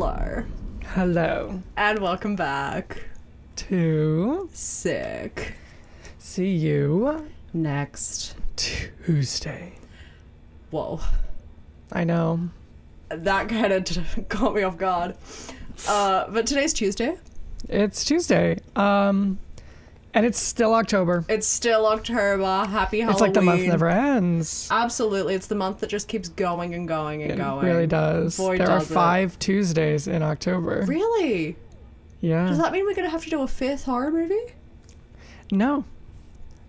Hello. Hello. And welcome back To Sick. See you Next Tuesday. Whoa. I know. That kind of caught me off guard. But today's Tuesday. It's Tuesday. And it's still October. It's still October. Happy Halloween. It's like the month never ends. Absolutely. It's the month that just keeps going and going and going. It really does. Boy, there does are 5 Tuesdays in October. Really? Yeah. Does that mean we're going to have to do a 5th horror movie? No.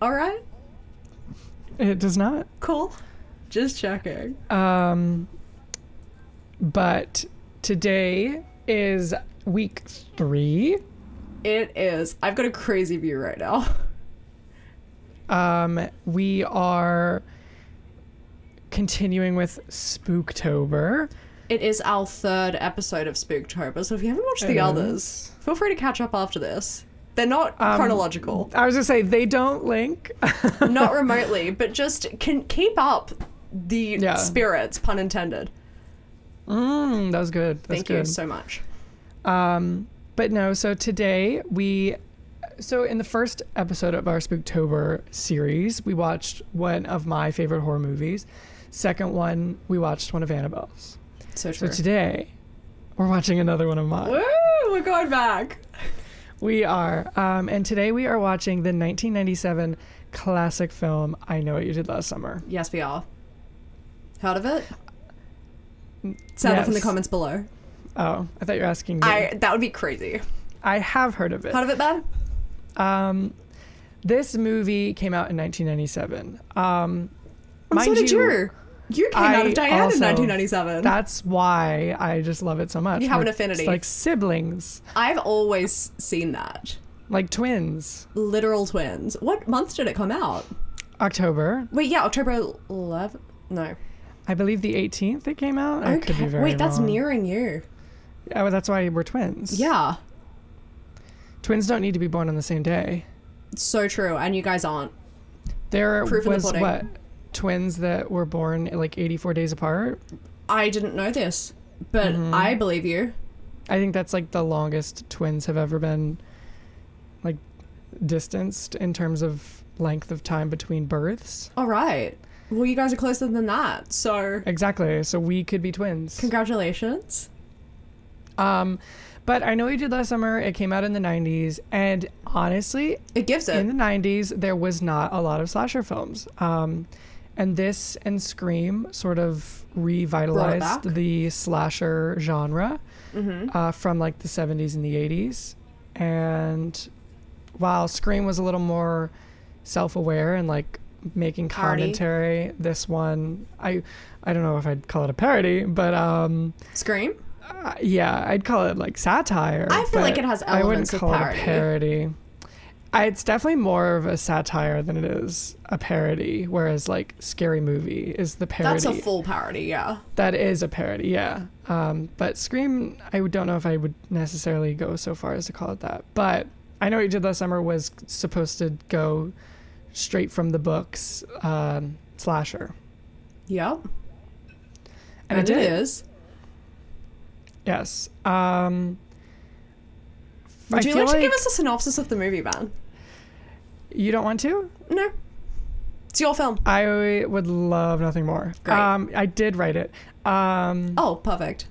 All right. It does not. Cool. Just checking. But today is week 3. It is. I've got a crazy view right now. We are continuing with Spooktober. It is our 3rd episode of Spooktober, so if you haven't watched the others, feel free to catch up after this. They're not chronological. I was going to say, they don't link. Not remotely, but just can keep up the spirits, pun intended. That was good. Thank you so much. But no, so today so in the first episode of our Spooktober series, we watched one of my favorite horror movies. Second one, we watched one of Annabelle's. So true. So today, we're watching another one of mine. Woo! We're going back. We are. And today we are watching the 1997 classic film, I Know What You Did Last Summer. Yes, we are. Heard of it? Sound off in the comments below. Oh, I thought you were asking me. That would be crazy. I have heard of it. Heard of it, Ben? This movie came out in 1997. And so did you. You came out of Diane in 1997. That's why I just love it so much. You have an affinity. It's like siblings. I've always seen that. Like twins. Literal twins. What month did it come out? October. Wait, yeah, October 11th? No. I believe the 18th it came out. Okay. I could be very Wait, that's wrong. nearing you. Oh, that's why we're twins. Yeah. Twins don't need to be born on the same day. So true, and you guys aren't. There Proof in the was, pudding. what, twins that were born like 84 days apart? I didn't know this, but I believe you. I think that's like the longest twins have ever been like distanced in terms of length of time between births. All right. Well, you guys are closer than that, so... Exactly, so we could be twins. Congratulations. But I Know What You Did Last Summer, it came out in the 90s, and honestly... It gives it. In the 90s, there was not a lot of slasher films. And this and Scream sort of revitalized the slasher genre from like the 70s and the 80s. And while Scream was a little more self-aware and like making commentary, this one, I don't know if I'd call it a parody, but... Scream? Yeah, I'd call it like satire. I feel like it has elements of parody. I wouldn't call it a parody. It's definitely more of a satire than it is a parody, whereas like Scary Movie is the parody. That's a full parody, yeah. That is a parody, yeah. But Scream, I don't know if I would necessarily go so far as to call it that. But I Know What You Did Last Summer was supposed to go straight from the books, slasher. Yep. And it did. Is. Yes. Would you like to give us a synopsis of the movie, Ben? You don't want to? No. It's your film. I would love nothing more. Great. I did write it. Oh, perfect.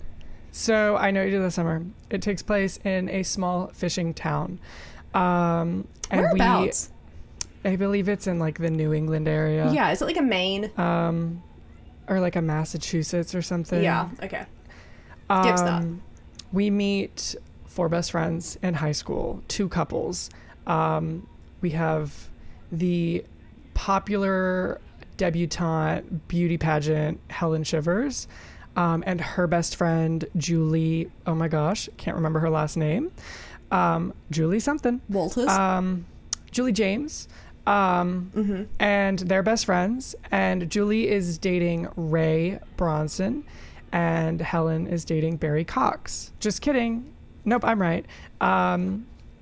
So I Know What You Did Last Summer. It takes place in a small fishing town. And whereabouts? I believe it's in like the New England area. Yeah, is it like a Maine? Or like a Massachusetts or something. Yeah, okay. Gives that. We meet 4 best friends in high school, 2 couples. We have the popular debutante beauty pageant Helen Shivers, and her best friend Julie, oh my gosh, can't remember her last name. Julie something. Walters. Julie James. And they're best friends, and Julie is dating Ray Bronson, and Helen is dating Barry Cox. Just kidding. Nope, I'm right.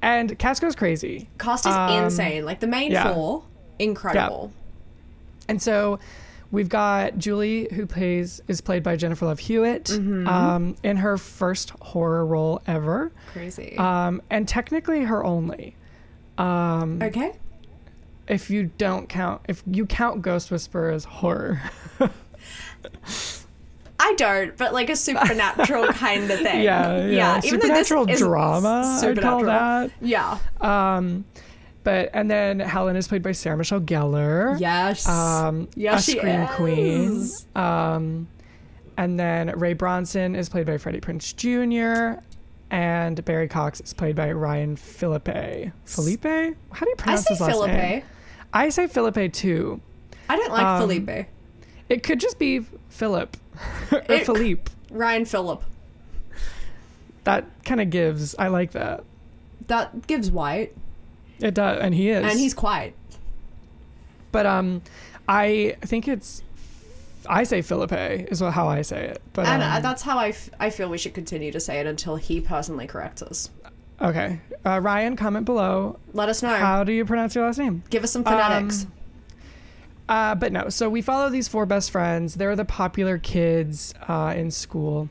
And cast goes crazy. Cast is insane. Like the main 4, incredible. Yeah. And so We've got Julie, who is played by Jennifer Love Hewitt, in her first horror role ever. Crazy. And technically her only. Okay. If you count Ghost Whisperer as horror. I don't, but like a supernatural kind of thing. Yeah. Even supernatural though this drama, I'd call that. Yeah. And then Helen is played by Sarah Michelle Gellar. Yes. A scream queen. And then Ray Bronson is played by Freddie Prinze Jr. And Barry Cox is played by Ryan Phillippe. Phillippe? How do you pronounce his last name? I say Phillippe too. I don't like Phillippe. It could just be Philip or Phillippe. Ryan Phillippe. That kind of gives. I like that. That gives white. It does, and he is. And he's quiet. But I think I say Phillippe is how I say it. But and that's how I feel we should continue to say it until he personally corrects us. Okay. Ryan, comment below. Let us know. How do you pronounce your last name? Give us some phonetics. But no, so we follow these 4 best friends. They're the popular kids in school.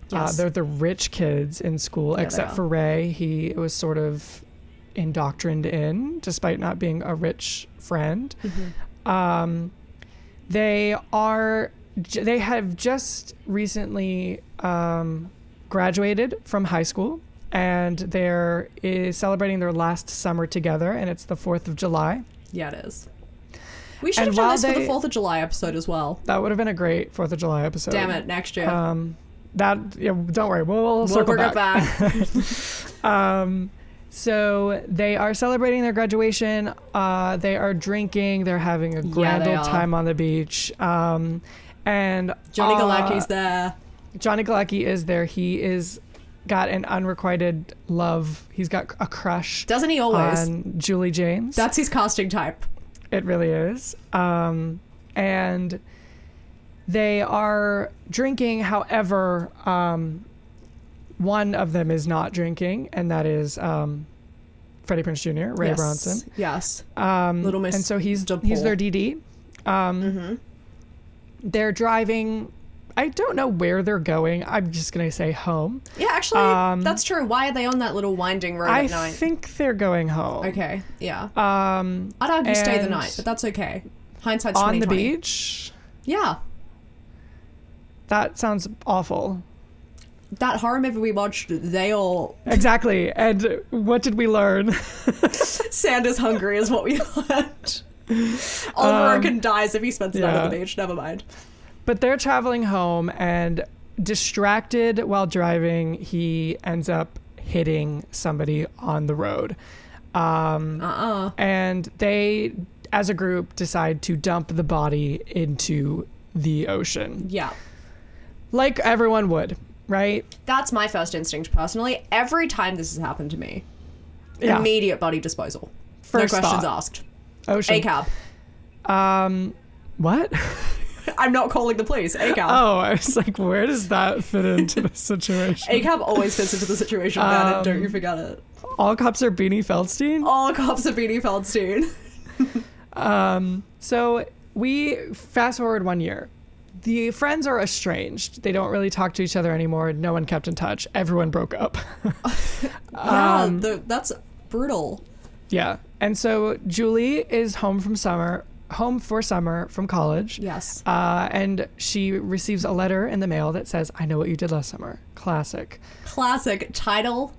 Yes. They're the rich kids in school, except for Ray. He was sort of indoctrined in, despite not being a rich friend. They have just recently graduated from high school, and they're celebrating their last summer together, and it's the 4th of July. Yeah, it is. We should have done this for the 4th of July episode as well. That would have been a great 4th of July episode. Damn it, next year. Don't worry, we'll circle bring back. it back. So they are celebrating their graduation. They are drinking. They're having a grand old time on the beach. And Johnny Galecki's there. Johnny Galecki is there. He is got an unrequited love. He's got a crush. Doesn't he always? On Julie James. That's his casting type. It really is. And they are drinking. However, one of them is not drinking, and that is Freddie Prinze Jr., Ray Bronson. Yes. Little Miss. And so he's their DD. They're driving. I don't know where they're going. I'm just going to say home. Yeah, actually, that's true. Why are they on that little winding road at night? I think they're going home. Okay, yeah. I'd argue stay the night, but that's okay. Hindsight's 20/20. On the beach? Yeah. That sounds awful. That horror movie we watched, they all... Exactly. And what did we learn? Sand is hungry is what we learned. Oliver Oaken dies if he spends the night on the beach. Never mind. But they're traveling home, and distracted while driving, he ends up hitting somebody on the road. And they, as a group, decide to dump the body into the ocean. Yeah. Like everyone would, right? That's my first instinct, personally. Every time this has happened to me, immediate body disposal. First no questions thought. asked. Ocean. ACAB. What? I'm not calling the police. ACAB. Oh, I was like, where does that fit into the situation? ACAB always fits into the situation, man. Don't you forget it. All cops are Beanie Feldstein? All cops are Beanie Feldstein. So we fast forward 1 year. The friends are estranged. They don't really talk to each other anymore. No one kept in touch. Everyone broke up. That's brutal. Yeah. And so Julie is home for summer from college. Yes. And she receives a letter in the mail that says, I know what you did last summer. Classic. Title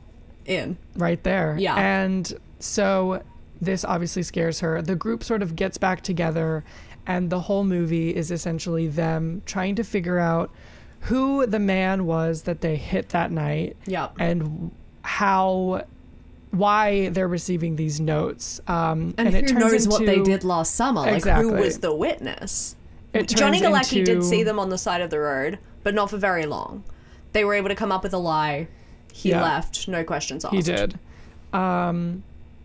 in. Right there. Yeah. And so this obviously scares her. The group sort of gets back together, and the whole movie is essentially them trying to figure out who the man was that they hit that night. Yeah. And why they're receiving these notes. And it who knows what they did last summer? Exactly. Like, who was the witness? Johnny Galecki did see them on the side of the road, but not for very long. They were able to come up with a lie. He left, no questions asked. He did. And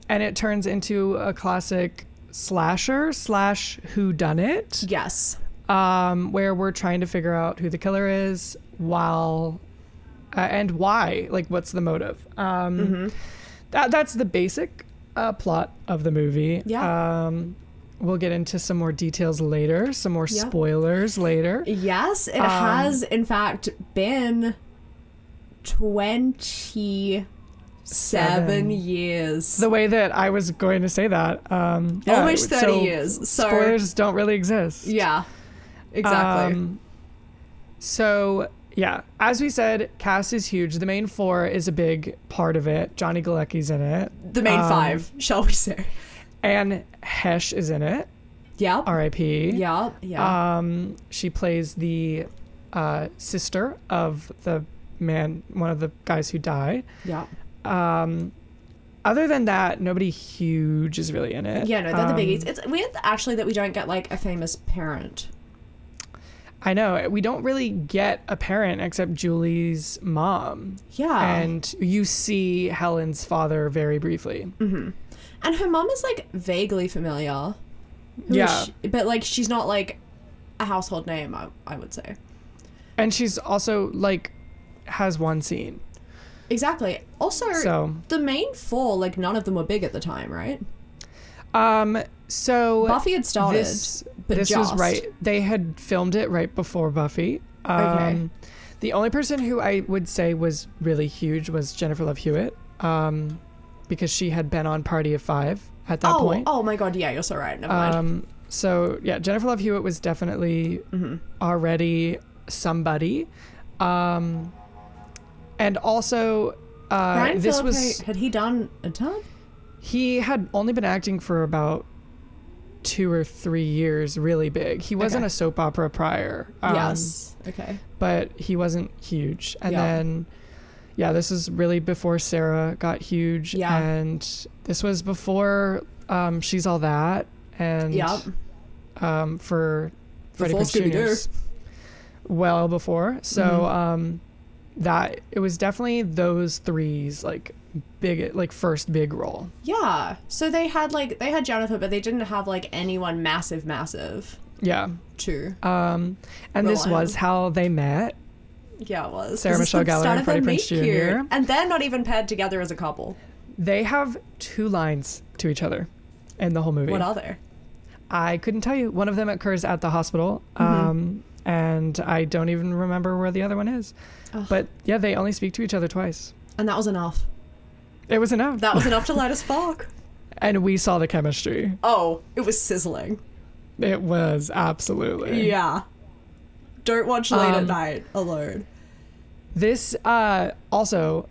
it turns into a classic slasher / whodunit. Yes. Where we're trying to figure out who the killer is and why. Like, what's the motive? That's the basic plot of the movie. Yeah. we'll get into some more details later, some more spoilers later. Yes, it has, in fact, been 27 years. The way that I was going to say that. Almost 30 years. So spoilers don't really exist. Yeah, exactly. So, yeah, as we said, cast is huge. The main four is a big part of it. Johnny Galecki's in it. The main five, shall we say. Anne Hesh is in it. Yeah. R.I.P. Yeah, yeah. She plays the sister of the man, one of the guys who died. Yeah. Other than that, nobody huge is really in it. Yeah, no, they're the biggies. It's weird, actually, that we don't get, like, a famous parent. I know. We don't really get a parent except Julie's mom. Yeah. And you see Helen's father very briefly. Mm-hmm. And her mom is, like, vaguely familiar. Yeah. But, like, she's not, like, a household name, I would say. And she's also, like, has one scene. Exactly. Also, the main four, like, none of them were big at the time, right? So Buffy had started, this was right. They had filmed it right before Buffy. Okay. The only person who I would say was really huge was Jennifer Love Hewitt, because she had been on Party of Five at that point. Oh my God, yeah, you're so right. Never mind. So yeah, Jennifer Love Hewitt was definitely already somebody, and also Brian this Phillippe, had he done a ton? He had only been acting for about 2 or 3 years, really big. He wasn't a soap opera prior. Yes. Okay. But he wasn't huge. And then, this is really before Sarah got huge. Yeah. And this was before She's All That. And for Freddie Prinze Jr.'s well before. So that it was definitely those three's like big, like first big role. Yeah. So they had Jennifer, but they didn't have like anyone massive. Yeah. Too. And this was how they met. Yeah, it was. Sarah Michelle Gellar and Freddie Prinze Jr. And they're not even paired together as a couple. They have 2 lines to each other in the whole movie. What are they? I couldn't tell you. One of them occurs at the hospital. And I don't even remember where the other one is. Ugh. But yeah, they only speak to each other twice. And that was enough. It was enough. That was enough to light a spark. And we saw the chemistry. Oh, it was sizzling. It was, absolutely. Yeah. Don't watch late at night alone. This also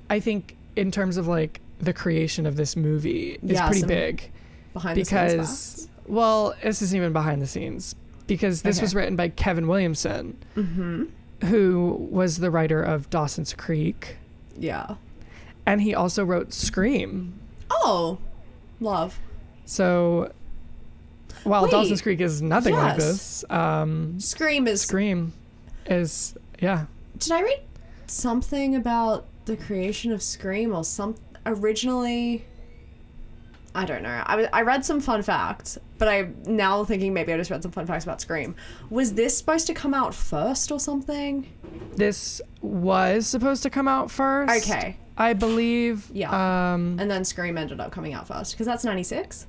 I think in terms of like the creation of this movie is pretty big. Behind the scenes facts. Well, this isn't even behind the scenes. Because this was written by Kevin Williamson, who was the writer of Dawson's Creek. Yeah. And he also wrote Scream. Oh, love. So, while Dawson's Creek is nothing like this, Scream is, yeah. Did I read something about the creation of Scream or originally? I don't know. I read some fun facts, but I'm now thinking maybe I just read some fun facts about Scream. Was this supposed to come out first or something? This was supposed to come out first. Okay. I believe. Yeah. And then Scream ended up coming out first, because that's 96?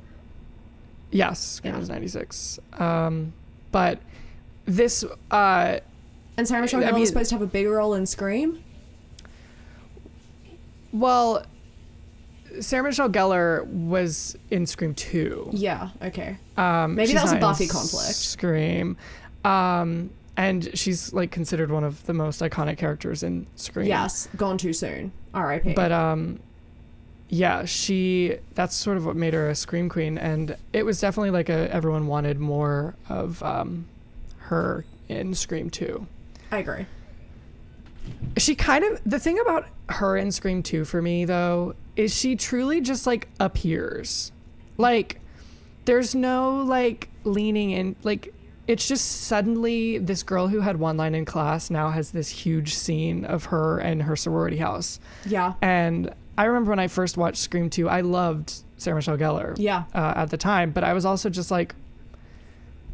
Yes, Scream was 96. But this... and Sarah Michelle Gellar was supposed to have a big role in Scream? Well... Sarah Michelle Gellar was in Scream 2. Yeah, okay. Maybe that was a Buffy conflict. Scream. And she's like considered one of the most iconic characters in Scream. Yes, gone too soon. R.I.P. But that's sort of what made her a Scream queen, and it was definitely like everyone wanted more of her in Scream 2. I agree. She the thing about her in Scream 2 for me though is she truly just like appears. Like there's no like leaning in, like it's just suddenly this girl who had one line in class now has this huge scene of her and her sorority house. Yeah. And I remember when I first watched Scream 2, I loved Sarah Michelle Gellar. Yeah. At the time, but I was also just like,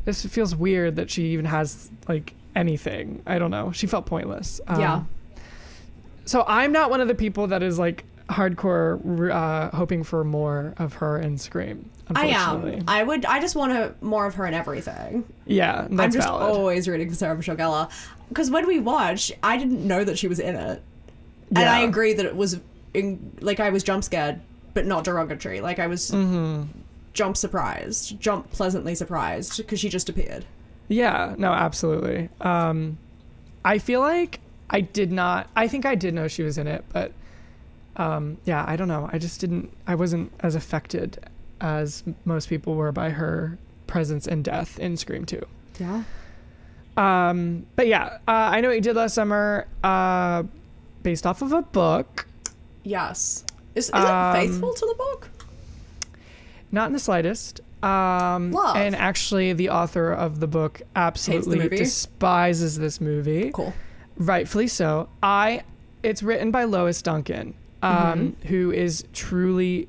this feels weird that she even has like anything. I don't know. She felt pointless. Yeah. So I'm not one of the people that is like hardcore hoping for more of her in Scream. Unfortunately. I am. I just want more of her in everything. Yeah, that's I'm just valid. always rooting for Sarah Michelle Gellar. Because when we watched, I didn't know that she was in it. And I agree that it was, I was jump scared, but not derogatory. Like, I was jump pleasantly surprised, because she just appeared. Yeah, no, absolutely. I feel like I think I did know she was in it, but yeah, I don't know. I wasn't as affected as most people were by her presence and death in Scream 2. Yeah. But yeah, I Know What You Did Last Summer, based off of a book. Yes. Is it faithful to the book? Not in the slightest. And actually the author of the book absolutely despises this movie. Cool. Rightfully so. It's written by Lois Duncan, who is truly,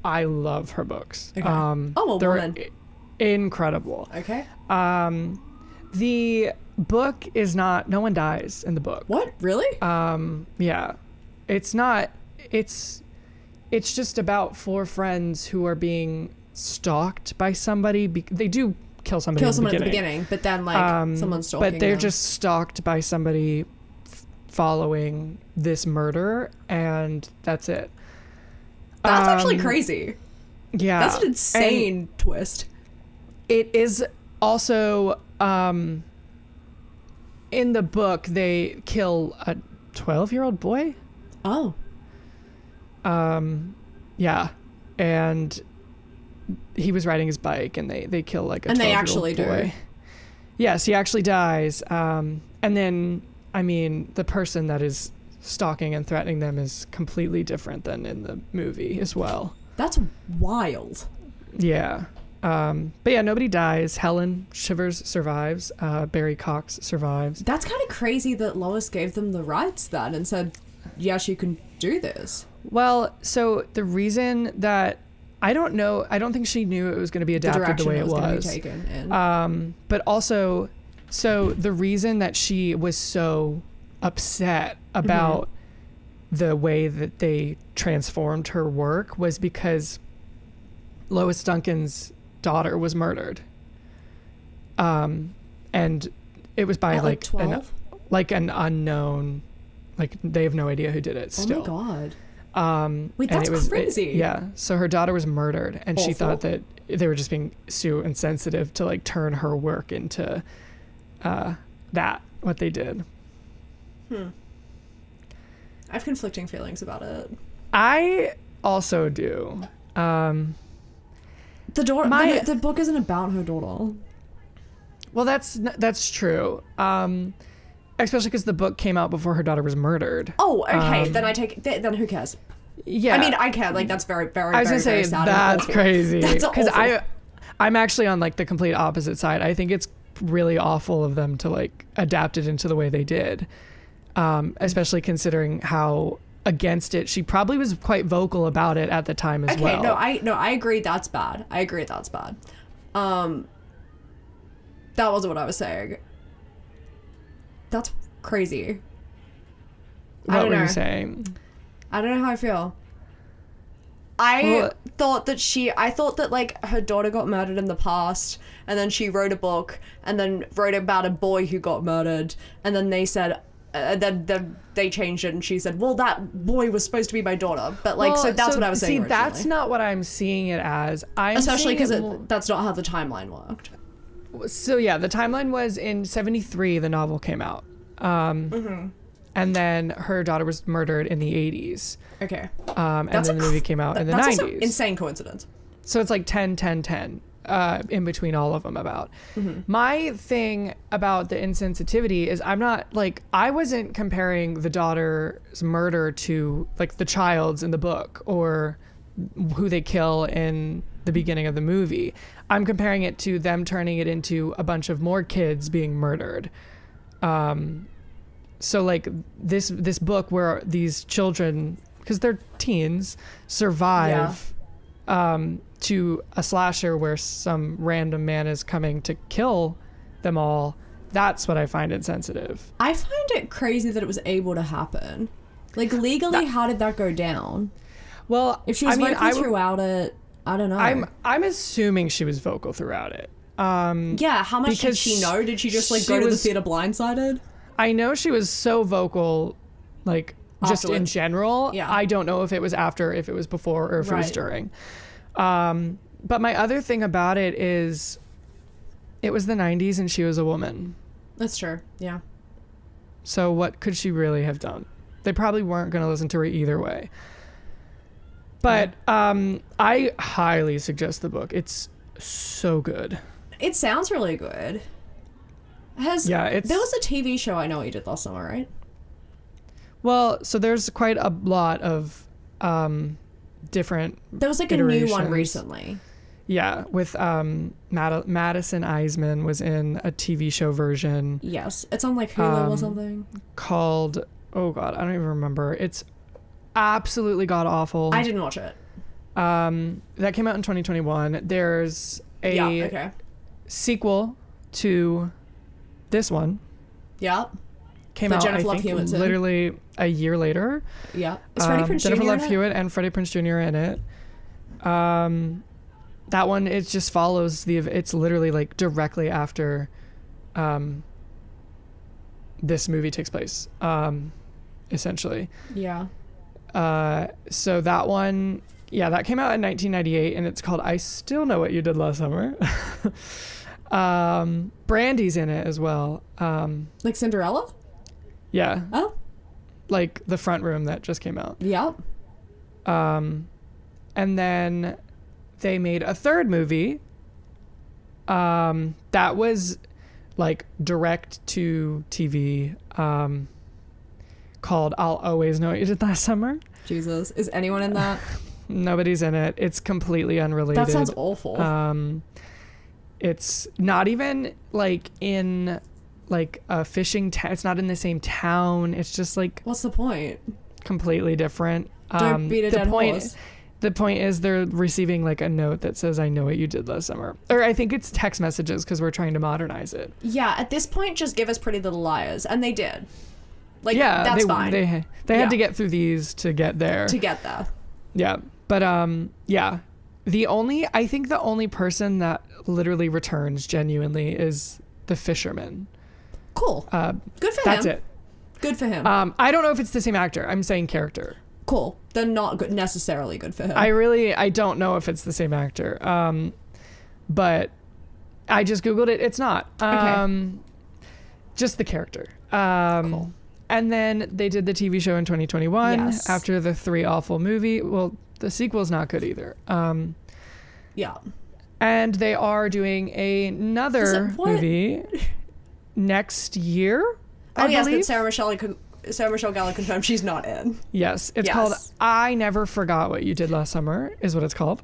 I love her books. Okay. They're woman. Incredible. Okay. The book is not, no one dies in the book. What? Really? Yeah. It's not, it's just about 4 friends who are being stalked by somebody. They do kill somebody at the beginning, but then someone's stalking but they're them. just stalked by somebody following this murder, and that's it. That's actually crazy. Yeah. That's an insane twist. It is also, in the book, they kill a 12-year-old boy. Oh. Yeah. And he was riding his bike, and they kill like a 12-year-old boy. And they actually do. Yes, he actually dies. And then, I mean, the person that is stalking and threatening them is completely different than in the movie as well. That's wild. Yeah. But yeah, nobody dies. Helen Shivers survives. Barry Cox survives. That's kind of crazy that Lois gave them the rights then and said, yes, you can do this. Well, so the reason that, I don't know, I don't think she knew it was going to be adapted the way it was. Taken in. But also, so the reason that she was so upset about the way that they transformed her work was because Lois Duncan's daughter was murdered. And it was by like 12? an unknown, like they have no idea who did it still. Oh my God. Wait, that's crazy. Yeah. So her daughter was murdered, and Awful. she thought that they were just being so insensitive to like turn her work into what they did. I have conflicting feelings about it. I also do. The book isn't about her daughter. Well, that's true. Especially because the book came out before her daughter was murdered. Oh, okay. Then who cares? Yeah. I mean, I care. Like, that's very, very, I was very, gonna say, very sad. that's crazy. That's awful. Because I'm actually on like the complete opposite side. I think it's really awful of them to like adapt it into the way they did. Especially considering how against it she probably was quite vocal about it at the time as well. Okay, I agree that's bad. That wasn't what I was saying. That's crazy. What were you saying? I don't know how I feel. I thought that like her daughter got murdered in the past, and then she wrote a book and then wrote about a boy who got murdered, and then they said then they changed it, and she said, well, that boy was supposed to be my daughter. But like, so that's what I was saying originally. That's not what I'm seeing it as. Especially because that's not how the timeline worked. So yeah, the timeline was in 1973 the novel came out. And then her daughter was murdered in the 1980s. Okay. And then the movie came out in the 1990s. That's also insane coincidence. So it's like 10, 10, 10 in between all of them about. My thing about the insensitivity is I wasn't comparing the daughter's murder to like the child's in the book or who they kill in the beginning of the movie. I'm comparing it to them turning it into a bunch of more kids being murdered. So like this book where these children, because they're teens, survive to a slasher where some random man is coming to kill them all. That's what I find insensitive. I find it crazy that it was able to happen. Like, legally, how did that go down? Well, if she was vocal throughout it, I don't know. I'm assuming she was vocal throughout it. Yeah, how much did she know? Did she just, like, go to the theater blindsided? I know she was so vocal, like, just afterwards. In general. Yeah. I don't know if it was after, if it was before, or if it was during. But my other thing about it is it was the 90s and she was a woman. That's true, yeah. So what could she really have done? They probably weren't going to listen to her either way. But I highly suggest the book. It's so good. It sounds really good. There was a TV show I Know What You Did Last Summer, right? Well, so there's quite a lot of different There was like iterations. A new one recently. Yeah, with Madison Eisman was in a TV show version. Yes, it's on like Hulu or something. Called, oh God, I don't even remember. It's absolutely god awful. I didn't watch it. That came out in 2021. There's a sequel to this one. Yeah. Came out, Jennifer Love Hewitt literally a year later. Yeah. Is Freddie Prinze Jr. Jennifer Love Hewitt and Freddie Prinze Jr. in it. That one, it just follows it's literally like directly after this movie takes place, essentially. Yeah. So that one, that came out in 1998 and it's called I Still Know What You Did Last Summer. Brandy's in it as well. Like Cinderella? Yeah. Oh. Like the front room that just came out. Yep. And then they made a third movie that was like direct to TV called I'll Always Know What You Did Last Summer. Jesus. Is anyone in that? Nobody's in it. It's completely unrelated. That sounds awful. It's not even like in like a fishing town. It's not in the same town. It's just like, what's the point? Completely different. Don't beat a dead horse. The point is they're receiving like a note that says, I know what you did last summer. Or I think it's text messages because we're trying to modernize it. Yeah, at this point, just give us Pretty Little Liars. And they did. Like, that's fine. They had to get through these to get there. To get there. Yeah. But, I think the only person that literally returns genuinely is the fisherman. Cool. Good for him. That's it. Good for him. I don't know if it's the same actor. I'm saying character. Cool. They're not good, necessarily good for him. I don't know if it's the same actor. But I just Googled it. It's not. Okay. Just the character. Cool. And then they did the TV show in 2021 after the 3 awful movie. Well, the sequel's not good either. Yeah. And they are doing another movie next year. I believe. That Sarah Michelle Gellar confirmed she's not in. Yes. It's called I Never Forgot What You Did Last Summer is what it's called.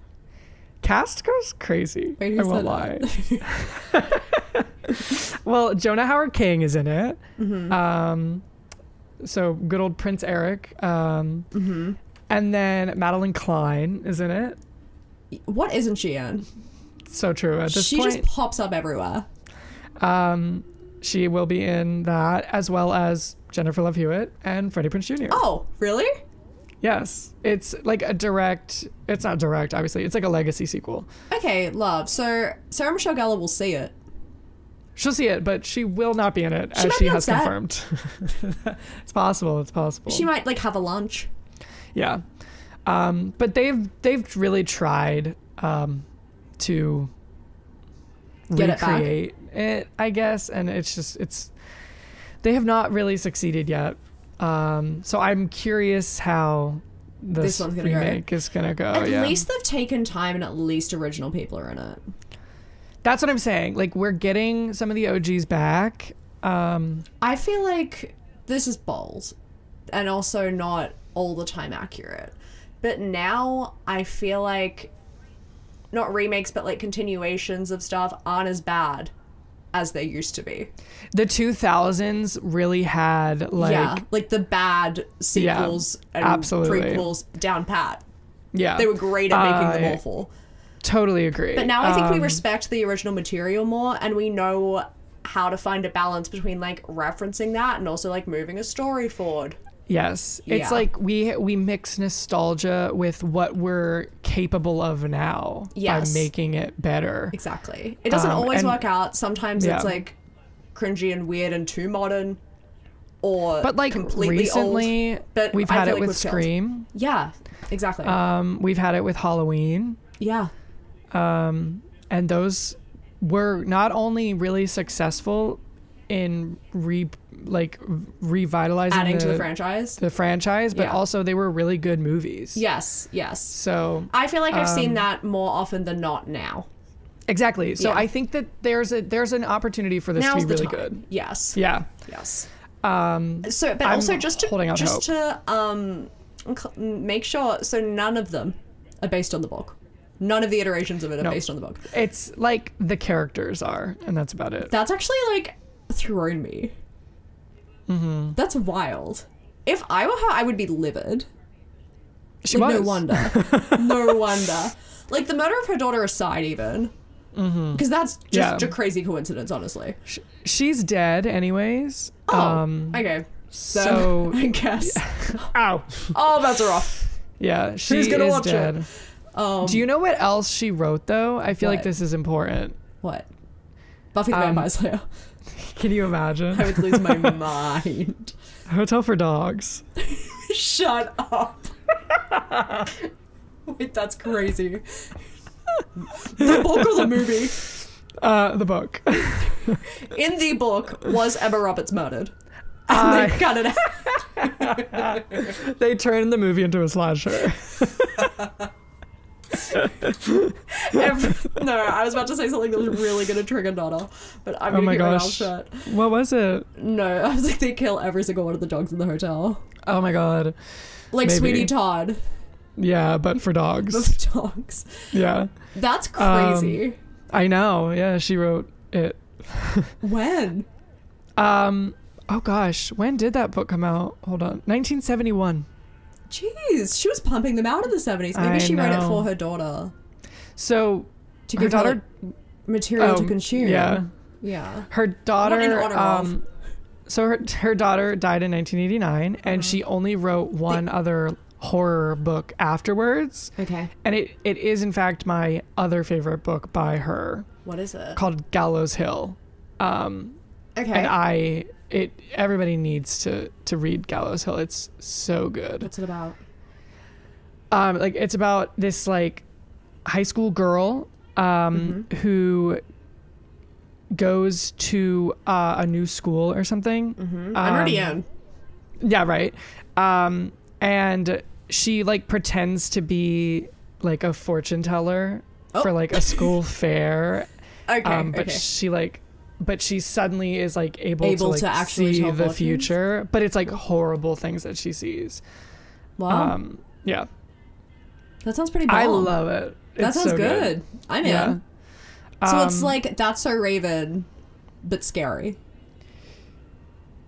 Cast goes crazy. Wait, I won't lie. Well, Jonah Howard King is in it. Mm-hmm. So good old Prince Eric. Mm-hmm. And then Madeline Klein is in it. What isn't she in? So true. At this point, she just pops up everywhere. She will be in that, as well as Jennifer Love Hewitt and Freddie Prinze Jr. Oh, really? Yes. It's like a direct... It's not direct, obviously. It's like a legacy sequel. Okay, love. So Sarah Michelle Gellar will see it. She'll see it, but she will not be in it, as she has confirmed. It's possible. It's possible. She might, like, have a lunch. Yeah. But they've really tried to recreate it, I guess, and they have not really succeeded yet. So I'm curious how this remake is gonna go. At least they've taken time and at least original people are in it. That's what I'm saying. Like, we're getting some of the OGs back. I feel like this is bold and also not all the time accurate. But now I feel like not remakes, but like continuations of stuff aren't as bad as they used to be. The 2000s really had like the bad sequels and prequels down pat. Yeah. They were great at making them awful. Totally agree. But now I think we respect the original material more and we know how to find a balance between like referencing that and also like moving a story forward. Yes. Yeah. It's like we mix nostalgia with what we're capable of now by making it better. Exactly. It doesn't always work out. Sometimes it's like cringy and weird and too modern, or but like completely recently old. But we've had it with Scream. Yeah, exactly. We've had it with Halloween. Yeah. And those were not only really successful in revitalizing adding to the franchise, but also they were really good movies. Yes. So I feel like I've seen that more often than not now. Exactly. So I think that there's an opportunity for this to be really good. Yes. Yeah. Yes. So, but I'm also just hope. to make sure, so none of them are based on the book. None of the iterations of it are based on the book. It's like the characters are, and that's about it. That's actually like thrown me. Mm-hmm. That's wild. If I were her, I would be livid. She was. No wonder. No wonder. Like, the murder of her daughter aside, even. Because that's just a crazy coincidence, honestly. She's dead, anyways. Okay. So I guess. Ow. Oh, that's rough. Yeah, she's gonna is watch dead. it. Do you know what else she wrote, though? I feel like this is important. What? Buffy the Vampire Slayer. Can you imagine? I would lose my mind. Hotel for Dogs. Shut up. Wait, that's crazy. The book or the movie? The book. In the book, was Emma Roberts murdered? And they cut it out. They turned the movie into a slasher. No, I was about to say something that was really going to trigger Donna, but I'm going to keep my mouth shut. What was it? No, I was like, they kill every single one of the dogs in the hotel. Oh my god. Like Maybe. Sweetie Todd. Yeah, but for dogs. But for dogs. Yeah. That's crazy. I know. Yeah, she wrote it. When? Oh gosh, when did that book come out? Hold on. 1971. Jeez, she was pumping them out in the 70s. Maybe she wrote it for her daughter. So, to her give daughter... her material to consume. Yeah. Yeah. Her daughter... Not in honor of. So her daughter died in 1989, and she only wrote one other horror book afterwards. Okay. And it is, in fact, my other favorite book by her. What is it? Called Gallows Hill. Okay. And everybody needs to read Gallows Hill. It's so good. What's it about? It's about this like high school girl who goes to a new school or something. I'm already in. Yeah, right. And she like pretends to be like a fortune teller for like a school fair. Okay. But she suddenly is like able to actually see tell the fortunes? future, but it's like horrible things that she sees. Wow. Yeah. That sounds pretty bomb. I love it. That sounds so good. I'm yeah. in. So it's like That's So Raven, but scary.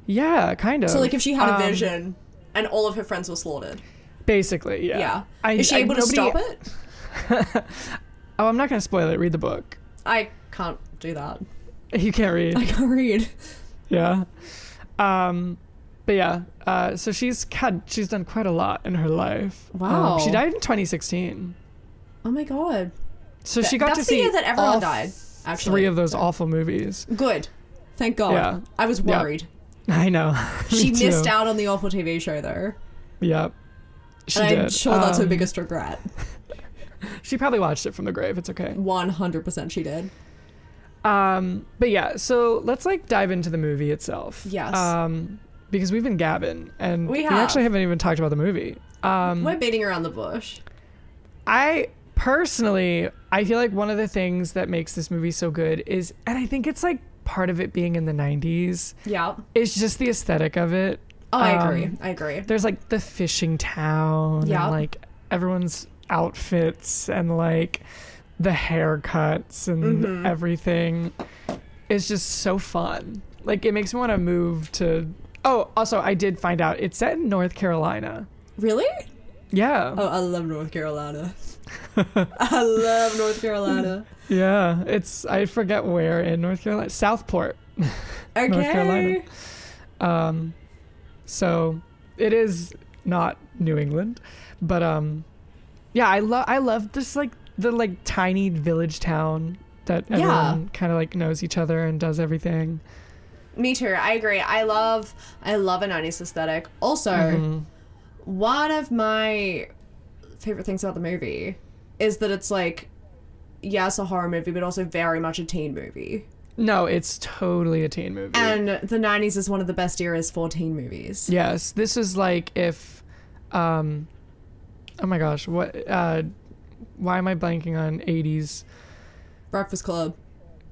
Yeah, kind of. So like if she had a vision and all of her friends were slaughtered. Basically, yeah. Is she able to stop it? Oh, I'm not going to spoil it. Read the book. I can't do that. You can't read. I can't read. Yeah. But yeah, so she's done quite a lot in her life. Wow. She died in 2016. Oh my god. So she got to That's see the year that everyone died, actually. 3 of those awful movies. Good. Thank God. Yeah. I was worried. I know. She Me too. missed out on the awful TV show, though. Yep. She and did. I'm sure that's her biggest regret. She probably watched it from the grave. It's okay. 100% she did. But yeah, so let's like dive into the movie itself. Yes. Because we've been gabbing and we have. actually haven't even talked about the movie. We're beating around the bush. I personally feel like one of the things that makes this movie so good is, and I think it's like part of it being in the 90s. Yeah. It's just the aesthetic of it. Oh, I agree. There's like the fishing town and like everyone's outfits and like the haircuts and everything is just so fun. Like it makes me want to move to... Oh, also I did find out it's set in North Carolina. Really? Yeah. Oh, I love North Carolina. I love North Carolina. Yeah, I forget where in North Carolina. Southport. Okay. North Carolina. So it is not New England, but yeah, I love this like the like tiny village town that everyone kind of like knows each other and does everything. Me too. I agree. I love a 90s aesthetic. Also, one of my favorite things about the movie is that it's like, yes, a horror movie, but also very much a teen movie. No, it's totally a teen movie. And the 90s is one of the best eras for teen movies. Yes. This is like if, oh my gosh, what, why am I blanking on 80s? Breakfast Club.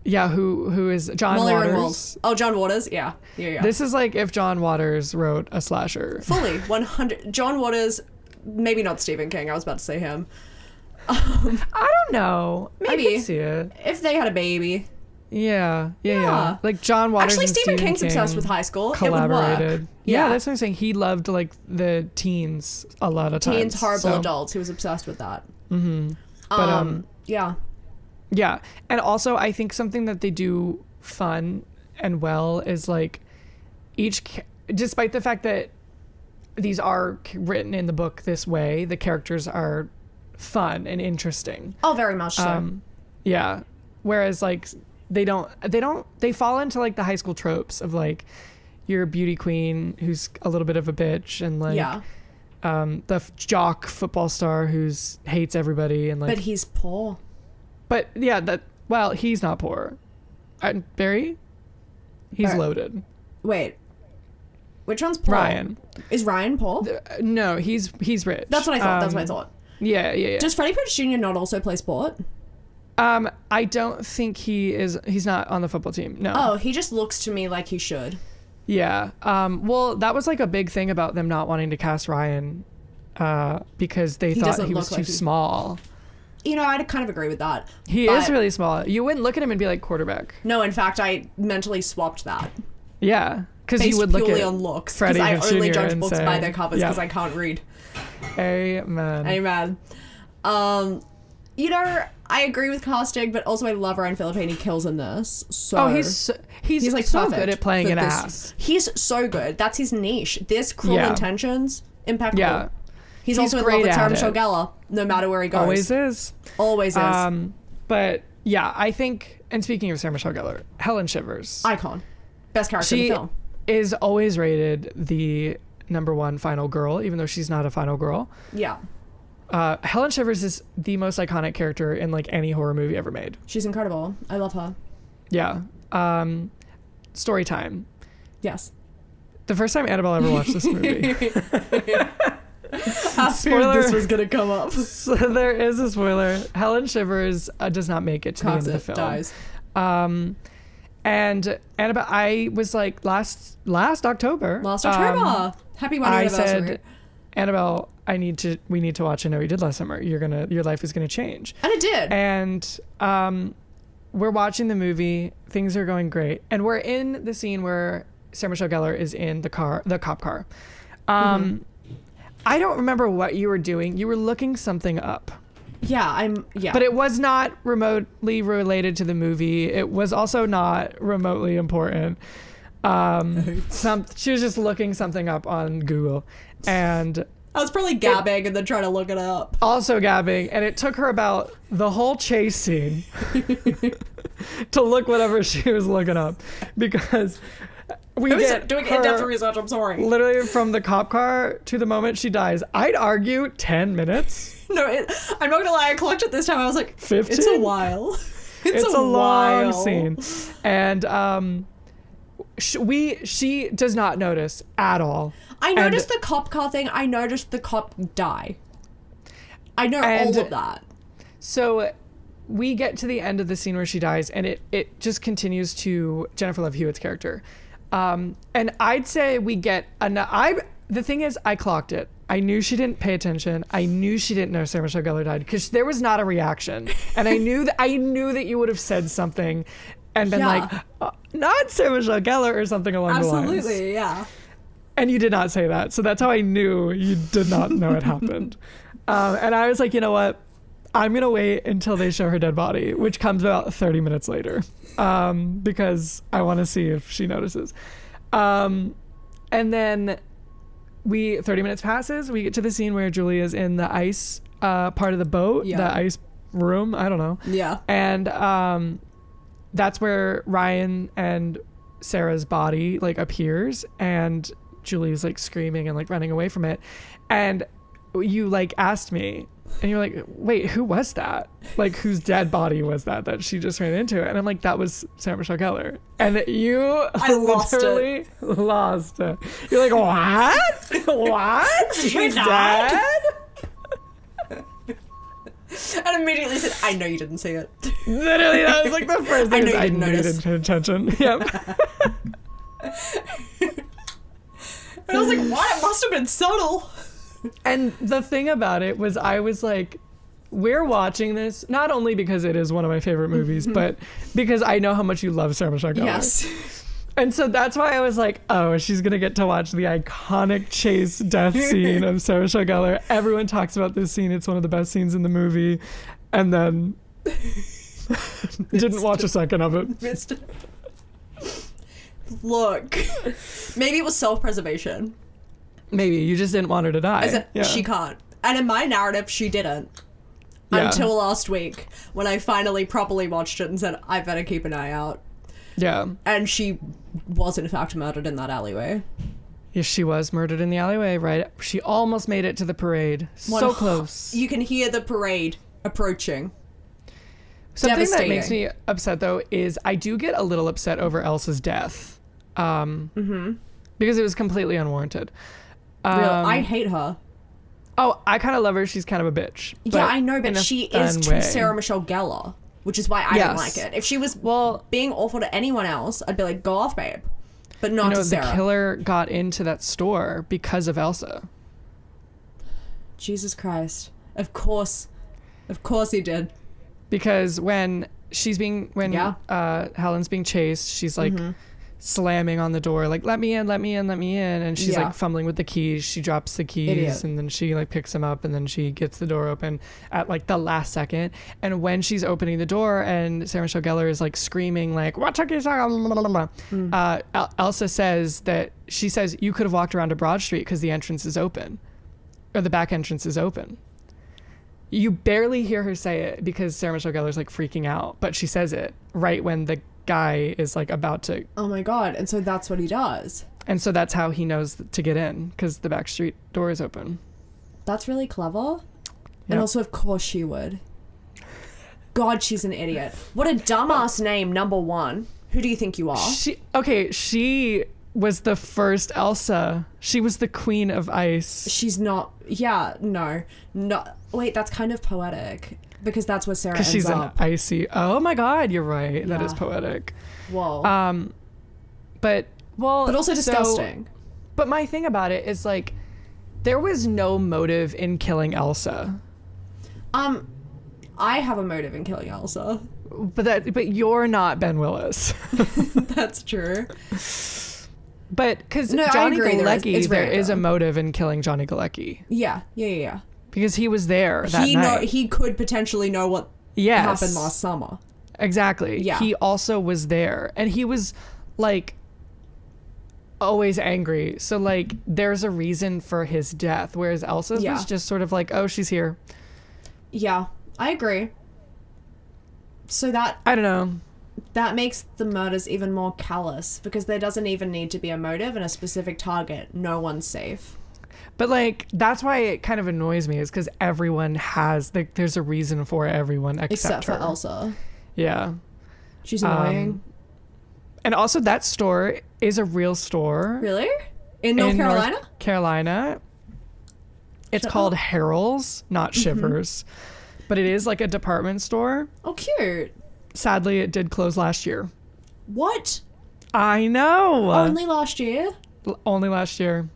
Yeah, who is John Molly Waters? Oh, John Waters, yeah. This is like if John Waters wrote a slasher. Fully, 100. John Waters, maybe not Stephen King. I was about to say him. I don't know. Maybe. I can see it. If they had a baby. Yeah. Like John Waters. Actually, and Stephen King King's obsessed with high school. Collaborated. It would work. Yeah, that's what I'm saying. He loved like the teens a lot of times. Teens, horrible adults. He was obsessed with that. But yeah. Yeah, and also I think something that they do fun and well is like despite the fact that these are written in the book this way, the characters are fun and interesting. Oh, very much so. Yeah. Whereas like they fall into like the high school tropes of like your beauty queen who's a little bit of a bitch and like the jock football star who's hates everybody and like. But he's poor. But yeah, he's not poor. Barry? He's loaded. Wait. Which one's poor? Ryan. Is Ryan poor? No, he's rich. That's what I thought. Yeah. Does Freddie Prinze Jr. not also play sport? I don't think he's not on the football team. No. Oh, he just looks to me like he should. Yeah. Well, that was like a big thing about them not wanting to cast Ryan because they thought he was too small. You know, I'd kind of agree with that. He is really small. You wouldn't look at him and be like quarterback. No, in fact, I mentally swapped that. Yeah, because you would look purely at on looks. Freddie Because I only Jr. judge and books say, by their covers because I can't read. Amen. You know, I agree with casting, but also I love Ryan Phillippe. He kills in this. So he's like so good at playing an ass. He's so good. That's his niche. This Cruel Intentions, impeccable. Yeah. He's also in love with Sarah Michelle Gellar, no matter where he goes. Always is. But yeah, I think, and speaking of Sarah Michelle Gellar, Helen Shivers. Icon. Best character in the film. She is always rated the #1 final girl, even though she's not a final girl. Yeah. Helen Shivers is the most iconic character in like any horror movie ever made. She's incredible. I love her. Yeah. Story time. Yes. The first time Annabel ever watched this movie. Spoiler. This was gonna come up. So there is a spoiler. Helen Shivers does not make it to the end of the film. Dies. And Annabelle, I was like last October. Happy wedding anniversary. I said, Annabelle, we need to watch I Know You Did Last Summer. Your life is gonna change. And it did. And we're watching the movie. Things are going great, and we're in the scene where Sarah Michelle Gellar is in the cop car. I don't remember what you were doing. You were looking something up. Yeah. But it was not remotely related to the movie. It was also not remotely important. She was just looking something up on Google, and I was probably gabbing and then trying to look it up. Also gabbing, and it took her about the whole chase scene to look whatever she was looking up, because doing in-depth research. I'm sorry. Literally from the cop car to the moment she dies, I'd argue 10 minutes. No, I'm not gonna lie. I clocked it this time. I was like, 15? It's a while. It's a long scene, and she does not notice at all. I noticed the cop car thing. I noticed the cop die. I know all of that. So we get to the end of the scene where she dies, and it just continues to Jennifer Love Hewitt's character. And I'd say we get the thing is, I clocked it. I knew she didn't pay attention. I knew she didn't know Sarah Michelle Gellar died because there was not a reaction. And I knew that you would have said something and been like, not Sarah Michelle Gellar or something along the lines. Absolutely, yeah. And you did not say that. So that's how I knew you did not know it happened. And I was like, you know what? I'm going to wait until they show her dead body, which comes about 30 minutes later, because I want to see if she notices. And then 30 minutes passes. We get to the scene where Julia's in the ice part of the boat, the ice room. I don't know. Yeah. And that's where Ryan and Sarah's body like appears, and Julie's like screaming and like running away from it. And you like asked me, and you were like, wait, who was that? Like, whose dead body was that she just ran into? And I'm like, that was Sarah Michelle Gellar. And I literally lost it. You're like, what? What? She's dead? And immediately said, I know you didn't see it. Literally, that was like the first thing I didn't pay attention. Yep. And I was like, what? It must have been subtle. And the thing about it was, I was like, we're watching this not only because it is one of my favorite movies, but because I know how much you love Sarah Michelle Gellar. Yes. And so that's why I was like, oh, she's going to get to watch the iconic chase death scene of Sarah Michelle Gellar. Everyone talks about this scene. It's one of the best scenes in the movie. And then didn't watch a second of it. Missed it. Look, maybe it was self-preservation. Maybe you just didn't want her to die. She can't. And in my narrative, she didn't. Until last week, when I finally properly watched it and said, I better keep an eye out. Yeah. And she was, in fact, murdered in that alleyway. Yes, she was murdered in the alleyway, right? She almost made it to the parade. So close. You can hear the parade approaching. Something that makes me upset, though, is I do get a little upset over Elsa's death. Because it was completely unwarranted. I hate her. Oh, I kind of love her. She's kind of a bitch. Yeah, I know, but she is to Sarah Michelle Gellar, which is why I don't like it. If she was being awful to anyone else, I'd be like, go off, babe. But not to Sarah. The killer got into that store because of Elsa. Jesus Christ. Of course he did. Because when Helen's being chased, she's like slamming on the door, like, let me in, let me in, let me in. And she's like fumbling with the keys. She drops the keys and then she like picks them up and then she gets the door open at like the last second. And when she's opening the door and Sarah Michelle Gellar is like screaming like, what took you so long? Elsa says you could have walked around to Broad Street because the entrance is open, or the back entrance is open. You barely hear her say it because Sarah Michelle Gellar's like freaking out, but she says it right when the guy is like about to. Oh my God. And so that's what he does. And so that's how he knows to get in, because the back street door is open. That's really clever. Yep. And also, of course she would. God, she's an idiot. What a dumbass name, number one. Who do you think you are? She was the first Elsa. She was the queen of ice. She's not. Yeah, no. Wait, that's kind of poetic. Because that's where Sarah ends up. Because she's an icy. Oh my God, you're right. Yeah. That is poetic. Whoa. But also disgusting. But my thing about it is like, there was no motive in killing Elsa. I have a motive in killing Elsa. But you're not Ben Willis. That's true. But because Johnny Galecki, there is a motive in killing Johnny Galecki. Yeah. Because he was there that night. He could potentially know what happened last summer. Exactly. Yeah. He also was there. And he was, like, always angry. So, like, there's a reason for his death. Whereas Elsa's was just sort of like, oh, she's here. Yeah, I agree. So that... I don't know. That makes the murders even more callous. Because there doesn't even need to be a motive and a specific target. No one's safe. But, like, that's why it kind of annoys me, is because everyone has, like, there's a reason for everyone except for her. Elsa. Yeah. She's annoying. And also, that store is a real store. Really? In North Carolina? North Carolina. It's called Harold's, not Shivers. But it is, like, a department store. Oh, cute. Sadly, it did close last year. What? I know. Only last year? Only last year.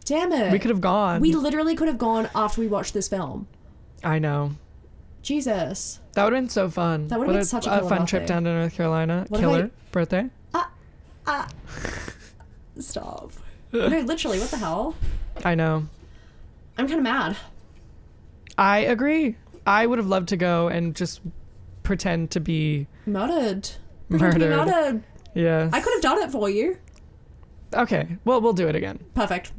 Damn it. We could have gone. We literally could have gone after we watched this film. I know. Jesus. That would have been so fun. That would have been such a fun trip down to North Carolina. Killer birthday. Stop. No, literally, what the hell? I know. I'm kind of mad. I agree. I would have loved to go and just pretend to be murdered. Yes. I could have done it for you. Okay. Well, we'll do it again. Perfect.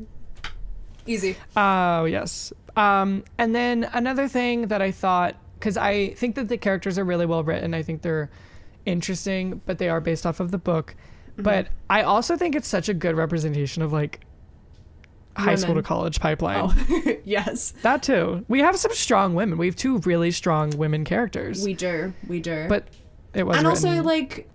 Easy. Oh, yes. And then another thing that I thought, because I think that the characters are really well written. I think they're interesting, but they are based off of the book. But I also think it's such a good representation of like high school to college pipeline. Oh, yes. That too. We have some strong women. We have 2 really strong women characters. We do. But it was and also like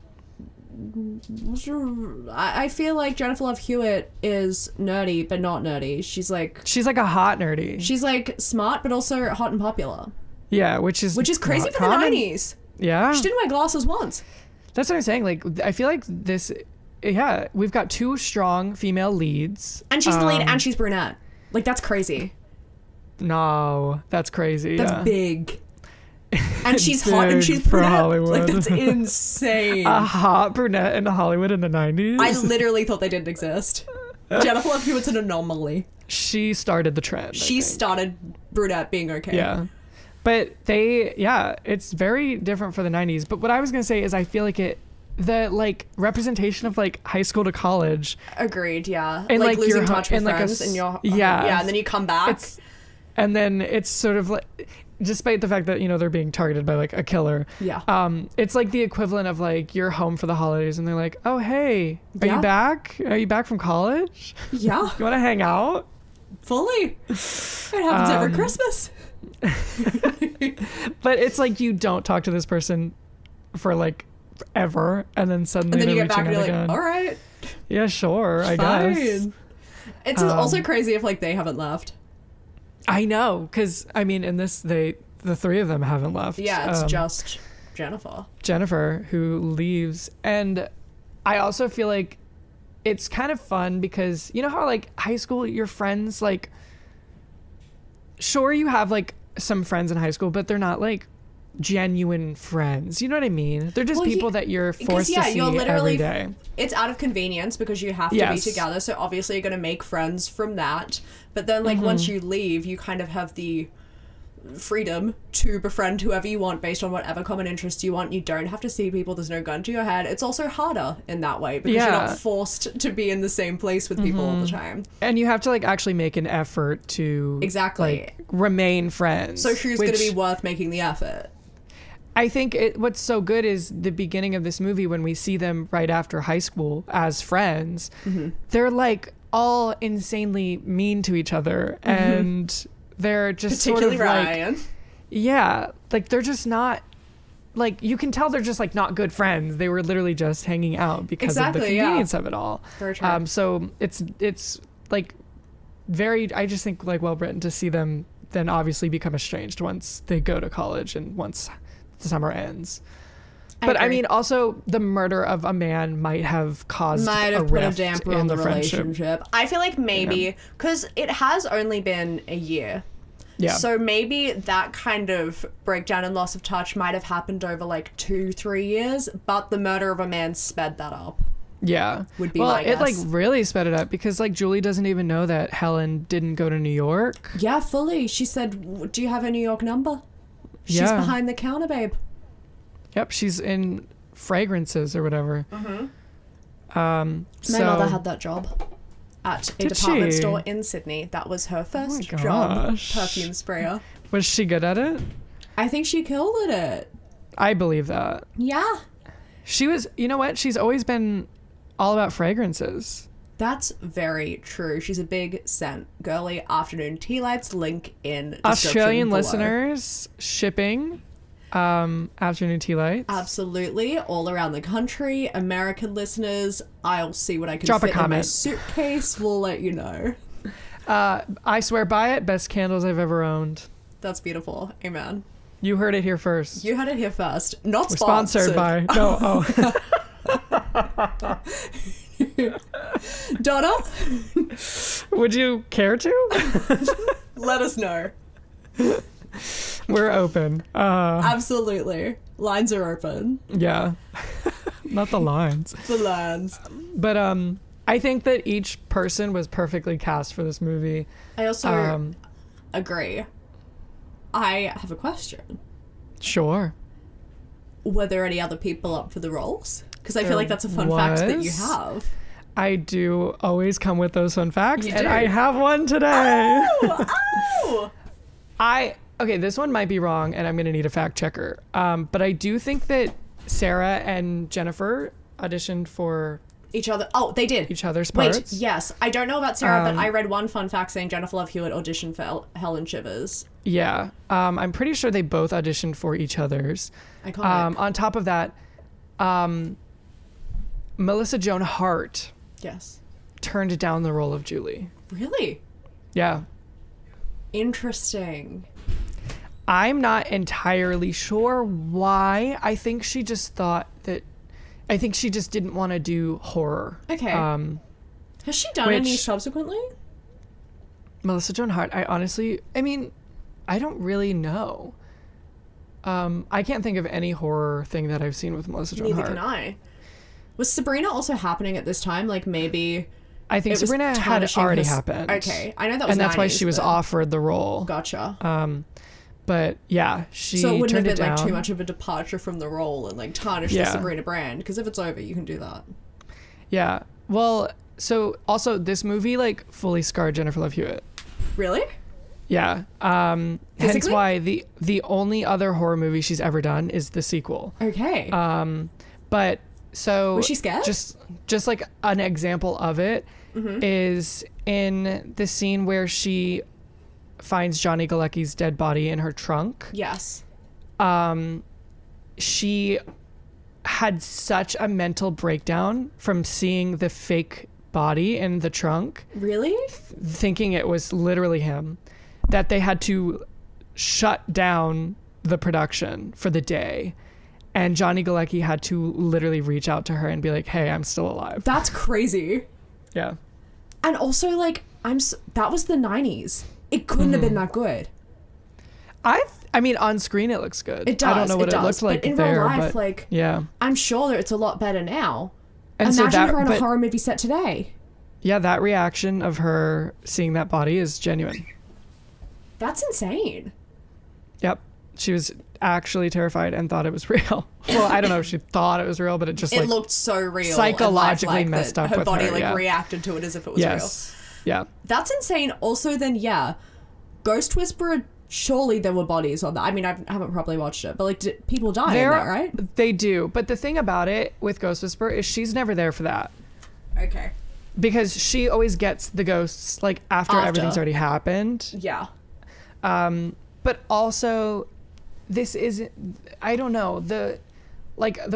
I feel like Jennifer Love Hewitt is nerdy but not nerdy. She's like a hot nerdy. She's like smart but also hot and popular. Yeah, which is crazy for common. the 90s. Yeah. She didn't wear glasses once. That's what I'm saying. Like, I feel like this, yeah, we've got 2 strong female leads. And she's the lead and she's brunette. Like, that's crazy. No, that's crazy. That's big. And she's hot and she's brunette. Hollywood. Like, that's insane. A hot brunette in Hollywood in the 90s? I literally thought they didn't exist. Jennifer Love Hewitt's an anomaly. She started the trend. She started brunette being okay. Yeah. But it's very different for the 90s. But what I was going to say is I feel like the like representation of like high school to college. Agreed, yeah. And like losing your, touch with and friends like and your yeah, and then you come back. And then it's sort of like, despite the fact that, you know, they're being targeted by like a killer. Yeah. It's like the equivalent of like you're home for the holidays and they're like, "Oh, hey, are you back? Are you back from college? Yeah. You want to hang out?" Fully. It happens every Christmas. But it's like you don't talk to this person for like ever, and then suddenly you they're get back and you're again. like, all right. Yeah, sure, I guess. It's also crazy if like they haven't left. I know, because I mean, in this, the 3 of them haven't left. Yeah, it's just Jennifer who leaves. And I also feel like it's kind of fun because you know how like high school, your friends, like, sure, you have like some friends in high school, but they're not like genuine friends. You know what I mean? They're just people that you're forced to see every day. It's out of convenience because you have to be together. So obviously you're going to make friends from that. But then like once you leave, you kind of have the freedom to befriend whoever you want based on whatever common interest you want. You don't have to see people. There's no gun to your head. It's also harder in that way because you're not forced to be in the same place with people all the time. And you have to like actually make an effort to like remain friends. So who's going to be worth making the effort? I think what's so good is the beginning of this movie when we see them right after high school as friends. They're like all insanely mean to each other and they're just particularly sort of Ryan. like, yeah, like they're just not, like, you can tell they're just like not good friends. They were literally just hanging out because of the convenience of it all. Very true. So it's like very, I just think like well written to see them then obviously become estranged once they go to college and once the summer ends. But I mean, also the murder of a man might have caused a rift put a damper on the friendship. relationship. I feel like maybe because it has only been a year. Yeah. So maybe that kind of breakdown and loss of touch might have happened over like 2-3 years, but the murder of a man sped that up. Yeah. Would be well, my guess. it like really sped it up because like Julie doesn't even know that Helen didn't go to New York. Yeah, fully. She said, "Do you have a New York number?" She's behind the counter, babe. Yep, she's in fragrances or whatever. My mother had that job at a department store in Sydney. That was her first job, perfume sprayer. Was she good at it? I think she killed at it. I believe that. Yeah. She was, you know what? She's always been all about fragrances. That's very true. She's a big scent girly. Afternoon tea lights, link in Australian below. Listeners shipping afternoon tea lights. Absolutely. All around the country. American listeners, I'll see what I can Drop fit a comment. in my suitcase. We'll let you know. I swear by it. Best candles I've ever owned. That's beautiful. Amen. You heard it here first. You heard it here first. Not sponsored by. No. Oh. Donna, would you care to? let us know. We're open. Absolutely. Lines are open. Yeah. Not the lines. The lines. But I think that each person was perfectly cast for this movie. I also agree. I have a question. Sure. Were there any other people up for the roles? Because I feel like that's a fun fact that you have. I do always come with those fun facts, You and do. I have one today. Oh! Okay, this one might be wrong, and I'm going to need a fact checker. But I do think that Sarah and Jennifer auditioned for Each other. Oh, they did. each other's parts. Wait, yes. I don't know about Sarah, but I read one fun fact saying Jennifer Love Hewitt auditioned for Helen Shivers. Yeah. I'm pretty sure they both auditioned for each other's. Iconic. On top of that, Melissa Joan Hart Yes. turned down the role of Julie. Really? Yeah. Interesting. I'm not entirely sure why. I think she just didn't want to do horror. Okay. Has she done any subsequently? Melissa Joan Hart, I don't really know. I can't think of any horror thing that I've seen with Melissa Joan Hart. Neither can I. Was Sabrina also happening at this time? Like maybe I think Sabrina had already happened. Okay. I know that was and that's 90s, why she was offered the role. Gotcha. But yeah, she so it wouldn't turned have been it down. like too much of a departure from the role and like tarnish the Sabrina brand, because if it's over you can do that. Yeah. Well, so also this movie like fully scarred Jennifer Love Hewitt. Really? Yeah. Hence why the only other horror movie she's ever done is the sequel. Okay. But so was she scared? Just like an example of it is in the scene where she finds Johnny Galecki's dead body in her trunk. Yes. She had such a mental breakdown from seeing the fake body in the trunk. Really? Thinking it was literally him, that they had to shut down the production for the day. And Johnny Galecki had to literally reach out to her and be like, hey, I'm still alive. That's crazy. Yeah. And also, like, that was the 90s. It couldn't have been that good. I mean, on screen it looks good. It does. I don't know what it looks like but in there, real life, but like, yeah. I'm sure that it's a lot better now. And Imagine her in a horror movie set today. Yeah, that reaction of her seeing that body is genuine. That's insane. Yep. She was actually terrified and thought it was real. Well, I don't know if she thought it was real, but it looked so real. Psychologically and messed up her with body her, reacted to it as if it was yes. real. Yeah. That's insane. Also, then, yeah, Ghost Whisperer, surely there were bodies on that. I mean, I haven't probably watched it, but like, people die in that, right? They do. But the thing about it with Ghost Whisperer is she's never there for that. Okay. Because she always gets the ghosts like after everything's already happened. Yeah. But also, this isn't. I don't know, the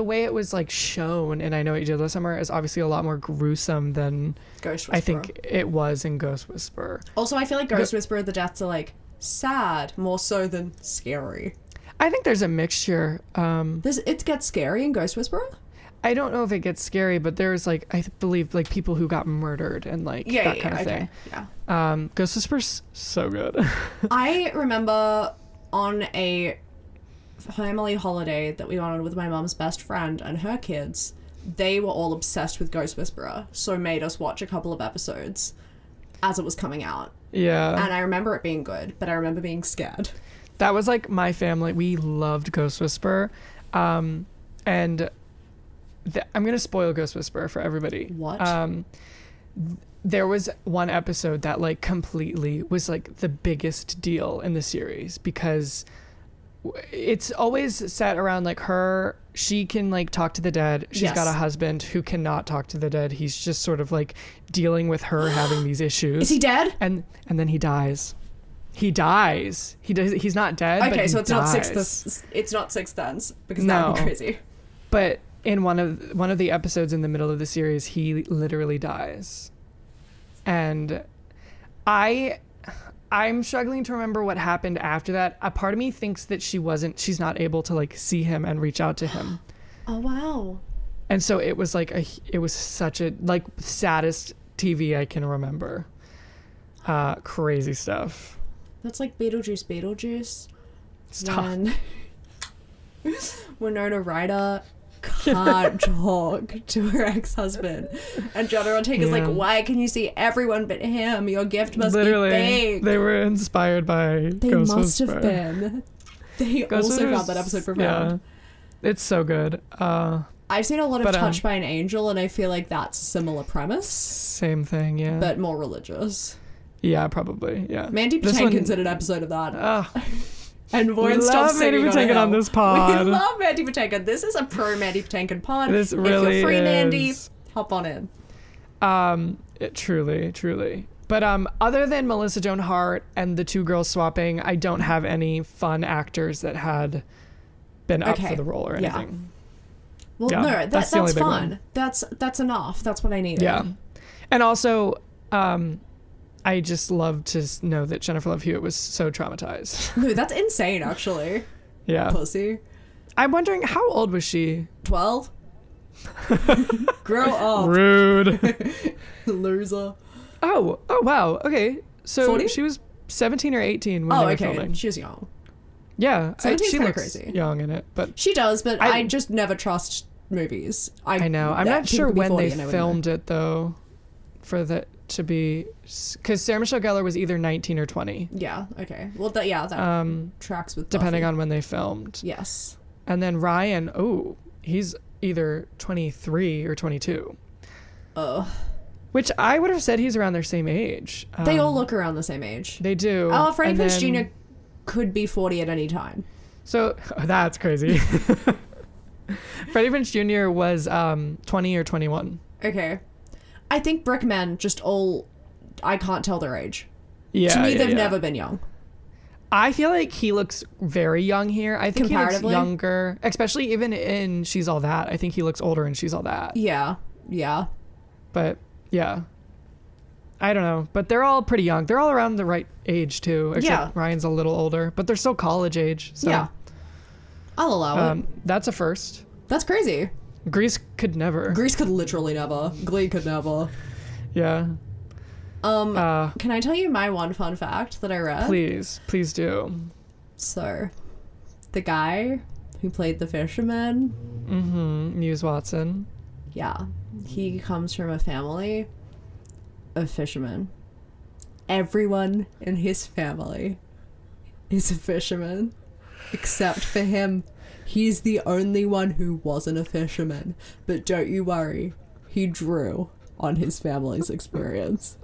way it was like shown, and I Know What You Did Last Summer is obviously a lot more gruesome than Ghost Whisperer. I think it was in Ghost Whisperer. Also, I feel like Ghost Whisperer, the deaths are like sad more so than scary. I think there's a mixture. It gets scary in Ghost Whisperer? I don't know if it gets scary, but there's like, I believe like people who got murdered and like that kind of thing. Yeah. Ghost Whisperer's so good. I remember on a family holiday that we went on with my mom's best friend and her kids, they were all obsessed with Ghost Whisperer, so made us watch a couple of episodes as it was coming out. Yeah. And I remember it being good, but I remember being scared. That was like my family. We loved Ghost Whisperer. And I'm going to spoil Ghost Whisperer for everybody. What? There was one episode that like completely was like the biggest deal in the series because it's always set around like she can like talk to the dead. She's got a husband who cannot talk to the dead. He's just sort of like dealing with her having these issues. Is he dead? And then he dies. He dies. He's not dead. Okay, but he so it's dies. not Sixth Sense because that would be crazy. But in one of the episodes in the middle of the series, he literally dies. And I'm struggling to remember what happened after that. A part of me thinks that she's not able to like see him and reach out to him. Oh wow. And so it was like it was such a like saddest TV I can remember. Crazy stuff. That's like Beetlejuice. Stop. When Winona Ryder can't talk to her ex-husband, and John Ortega's like, why can you see everyone but him? Your gift must be big. They were inspired by Ghost must Whisperer. Have been. They Ghost also Whisperer's, found that episode profound. Yeah, it's so good. I I've seen a lot of Touched by an Angel, and I feel like that's a similar premise. Same thing, yeah. But more religious. Yeah, probably, yeah. Mandy Patinkin's in an episode of that. And we love Mandy Patinkin on this pod. We love Mandy Patinkin. This is a pro Mandy Patinkin pod. This really if you're free, is. Mandy, hop on in. Truly. But other than Melissa Joan Hart and the two girls swapping, I don't have any fun actors that had been up for the role or anything. Well, no, that's fun. One. That's enough. That's what I needed. Yeah. And also, I just love to know that Jennifer Love Hewitt was so traumatized. No, that's insane, actually. Yeah. Pussy. I'm wondering, how old was she? 12? Grow up. Rude. Loser. Oh, wow. Okay. So 40? she was 17 or 18 when they were filming. She was young. Yeah. 17's she kind of looks crazy. young in it, but she does, but I just never trust movies. I know. I'm not sure when they filmed it, though, for the to be, because Sarah Michelle Gellar was either 19 or 20. Yeah. Okay. Well, that tracks with depending Buffy. on when they filmed. Yes. And then Ryan, he's either 23 or 22. Which I would have said he's around their same age. They all look around the same age. They do. Oh, Freddie Prinze Jr. could be 40 at any time. So that's crazy. Freddie Prinze Jr. was 20 or 21. Okay. I think Brickmen I can't tell their age. Yeah. To me, they've never been young. I feel like he looks very young here. I think he looks younger, especially even in She's All That. I think he looks older in She's All That. Yeah. But yeah, I don't know. But they're all pretty young. They're all around the right age too, except Ryan's a little older. But they're still college age. So. Yeah, I'll allow it. That's a first. That's crazy. Grease could never. Grease could literally never. Glee could never. Yeah. Can I tell you my one fun fact that I read? Please do. So, the guy who played the fisherman, Muse Watson. Yeah, he comes from a family of fishermen. Everyone in his family is a fisherman, except for him. He's the only one who wasn't a fisherman. But don't you worry, he drew on his family's experience.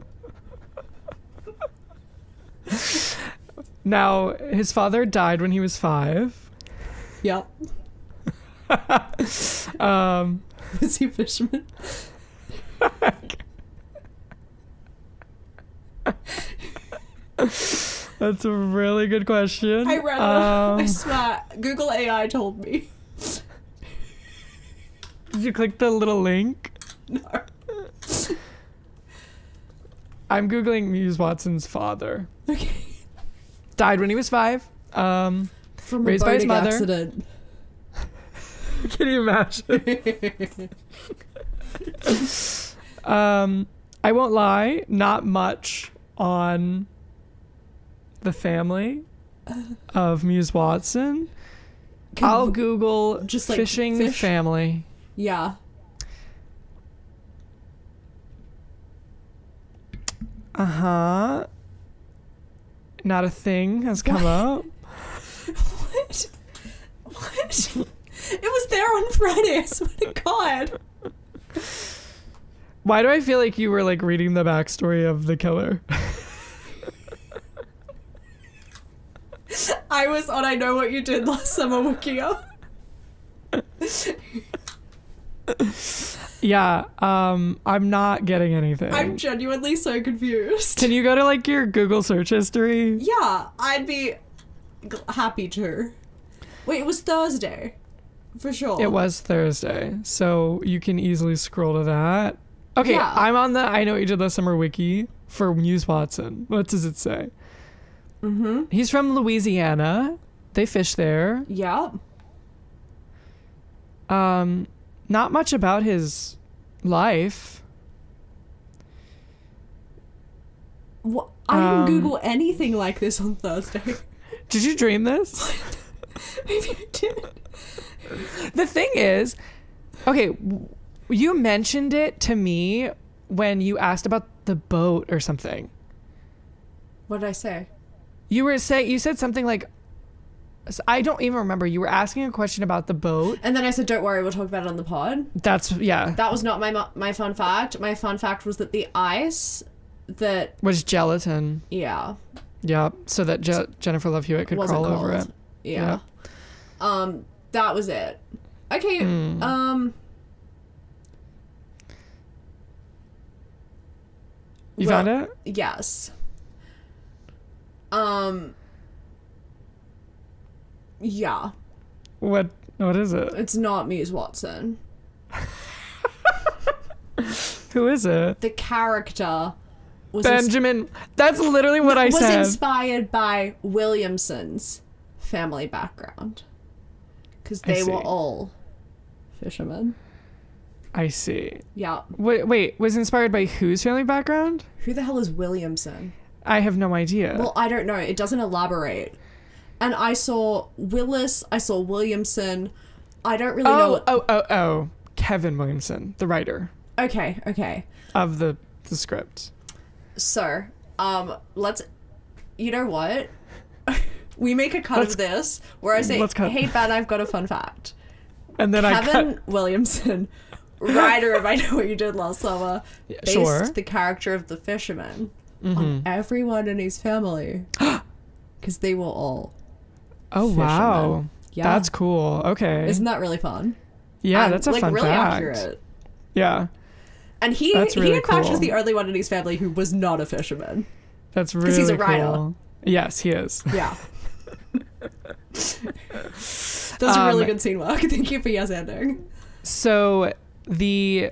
Now, his father died when he was 5. Yep. Was he a fisherman? That's a really good question. I read it. I swear. Google AI told me. Did you click the little link? No. I'm Googling Muse Watson's father. Okay. Died when he was 5. From raised by his mother. Accident. Can you imagine? I won't lie, not much on the family of Muse Watson. I'll Google just fishing family. Yeah. Not a thing has come up. What? It was there on Friday, I swear to God. Why do I feel like you were like reading the backstory of the killer? I was on I Know What You Did Last Summer Wikia. Yeah, I'm not getting anything. I'm genuinely so confused. Can you go to like your Google search history? Yeah, I'd be happy to. Wait, it was Thursday. For sure. It was Thursday, so you can easily scroll to that. Okay, yeah. I'm on the I Know What You Did Last Summer wiki for Muse Watson. What does it say? He's from Louisiana. They fish there. Yeah. Not much about his life. What? I didn't Google anything like this on Thursday. Did you dream this? Maybe I did. The thing is, okay, you mentioned it to me when you asked about the boat or something. What did I say? You said something like I don't even remember. You were asking a question about the boat. And then I said, don't worry, we'll talk about it on the pod. That was not my fun fact. My fun fact was that the ice that... was gelatin. Yeah. Yeah, so that Jennifer Love Hewitt could crawl over it. Yeah. That was it. Okay, You found it? Yes. Yeah. What is it? It's not Muse Watson. Who is it? The character was Benjamin. That's literally what I said. Was inspired by Williamson's family background. Because they were all fishermen. I see. Yeah. Wait, was inspired by whose family background? Who the hell is Williamson? I have no idea. Well, I don't know. It doesn't elaborate. And I saw Willis. I saw Williamson. I don't really know. Oh. Kevin Williamson, the writer. Okay. Of the script. So, let's... You know what? We make a cut of this where I say, hey, Ben, I've got a fun fact. And then Kevin Williamson, writer of I Know What You Did Last Summer, based the character of the fisherman on everyone in his family. Because they were all fishermen. Wow. Yeah. That's cool. Okay. Isn't that really fun? Yeah, that's a fun really fact. Accurate. Yeah. And he in fact was the only one in his family who was not a fisherman. That's really cool. Because he's a writer. Yes, he is. Yeah. That's a really good scene work. Thank you for yes ending. So in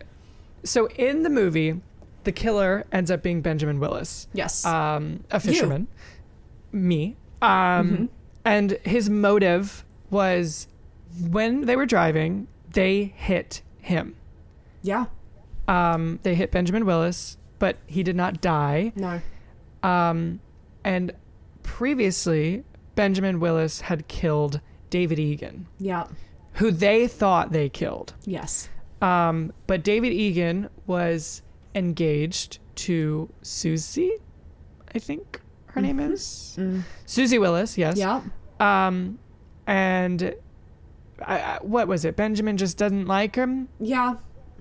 the movie, the killer ends up being Benjamin Willis. Yes. A fisherman. Me. And his motive was when they were driving, they hit him. Yeah. They hit Benjamin Willis, but he did not die. No. And previously, Benjamin Willis had killed David Egan. Yeah. Who they thought they killed. Yes. But David Egan was engaged to Susie, I think her name is. Susie Willis, yes. Yeah. And what was it? Benjamin just doesn't like him. Yeah.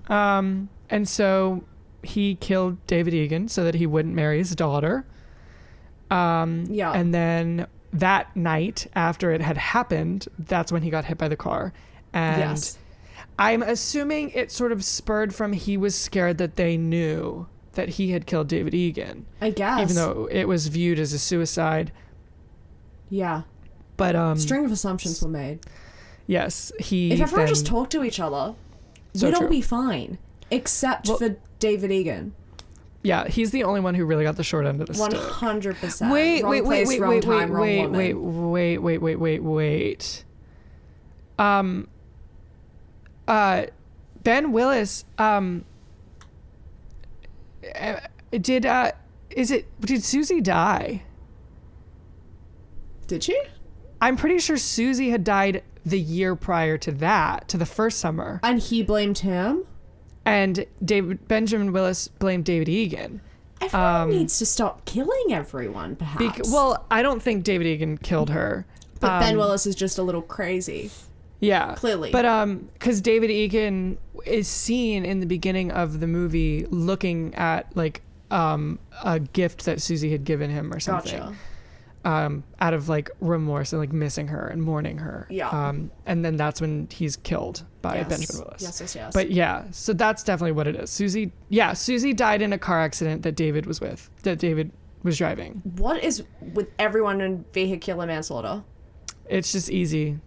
And so he killed David Egan so that he wouldn't marry his daughter. Yeah. And then that night after it had happened, that's when he got hit by the car. And yes. I'm assuming it sort of spurred from he was scared that they knew that he had killed David Egan. I guess. Even though it was viewed as a suicide. Yeah. But string of assumptions were made. Yes, if everyone just talked to each other, we'd all be fine. Except for David Egan. Yeah, he's the only one who really got the short end of the stick. 100%. Wait. Ben Willis, did Susie die? Did she? I'm pretty sure Susie had died the year prior to that, to the first summer. And he blamed him? And Benjamin Willis blamed David Egan. Everyone needs to stop killing everyone, perhaps. Well, I don't think David Egan killed her. But Ben Willis is just a little crazy. Yeah. Clearly. But because David Egan is seen in the beginning of the movie looking at like a gift that Susie had given him or something. Gotcha. Out of like remorse and like missing her and mourning her. Yeah. And then that's when he's killed by Benjamin Willis. Yes. But yeah, so that's definitely what it is. Susie died in a car accident that David was driving. What is with everyone in vehicular manslaughter? It's just easy.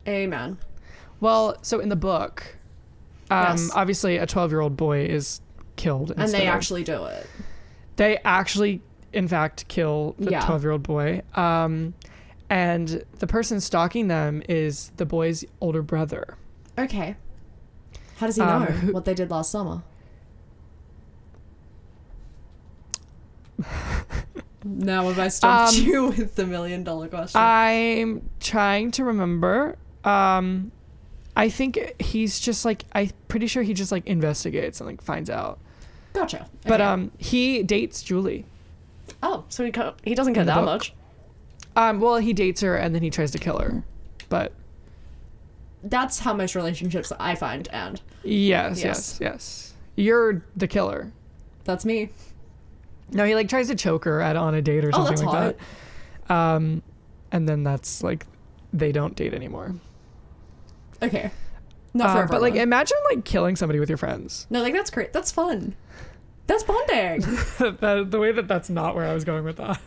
Amen. Well, so in the book, obviously a 12-year-old boy is killed. And they actually do it. They actually, in fact, kill the 12-year-old boy. And the person stalking them is the boy's older brother. Okay. How does he know what they did last summer? Now have I stumped you with the $1 million question? I'm trying to remember. I think he's just like, I'm pretty sure he just like investigates and like finds out. Gotcha. Okay. But he dates Julie. Oh, so he doesn't care that much. Well, he dates her and then he tries to kill her, but that's how most relationships I find end. Yes. You're the killer. That's me. No, he like tries to choke her on a date or something like hot. that. And then that's like they don't date anymore. Okay. Not for everyone. But like imagine like killing somebody with your friends. No, like that's great. That's fun. That's bonding. The way that's not where I was going with that.